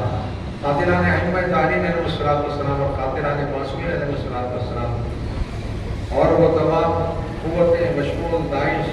قاتلان ائمہ طاہرین علیہ السلام اور قاتلان معصومین علیہ السلام، اور وہ تمام قوتیں مشغول داعش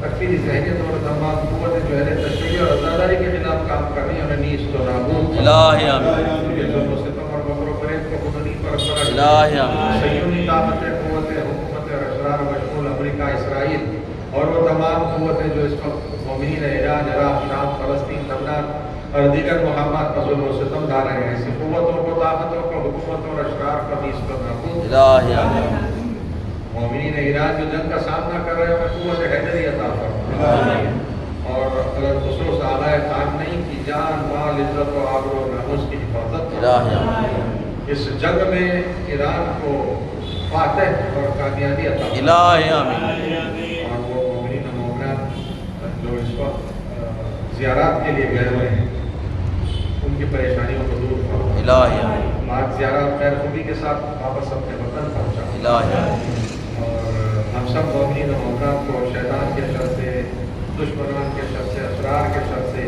تکفیری ذہنیت اور تمام قوتیں جو اہل تشیع اور عزاداری کے خلاف کام کر رہی ہیں انہیں نیست و نابود. الہی آمین. یہ ظلم و ستم اور مکر و فریب کو خودنی پر فرق، الہی آمین. صہیونی طاقتیں قوتیں حکومت اور اسرار مشغول امریکہ اسرائیل اور وہ تمام قوتیں جو اس وقت مومنین ایران عراق شام فلسطین لبنان اور دیگر مقامات پر ظلم و ستم ڈال رہے ہیں، ایسی قوتوں کو طاقتوں کو حکومتوں اور اشرار کا نیست و نابود. الہی آمین. مومنین ایران جو جنگ کا سامنا کر رہے ہیں انہیں قوت حیدری عطا فرما، اور علل خصوص اعلیٰ خامنئی کی جان مال عزت و آبرو و ناموس کی حفاظت فرما. اس جنگ میں ایران کو فاتح اور کامیابی عطا فرما. الہی آمین. اور وہ مومنین و مومنات جو اس وقت زیارات کے لیے گئے ہوئے ہیں ان کی پریشانیوں کو دور فرما. الہی آمین. آج زیارات خیر خوبی کے ساتھ واپس اپنے وطن پہنچا. الہی آمین. اور ہم سب مومنین و مومنات کو شیطان کے شر سے، دشمنان کے شر سے، اسرار کے شر سے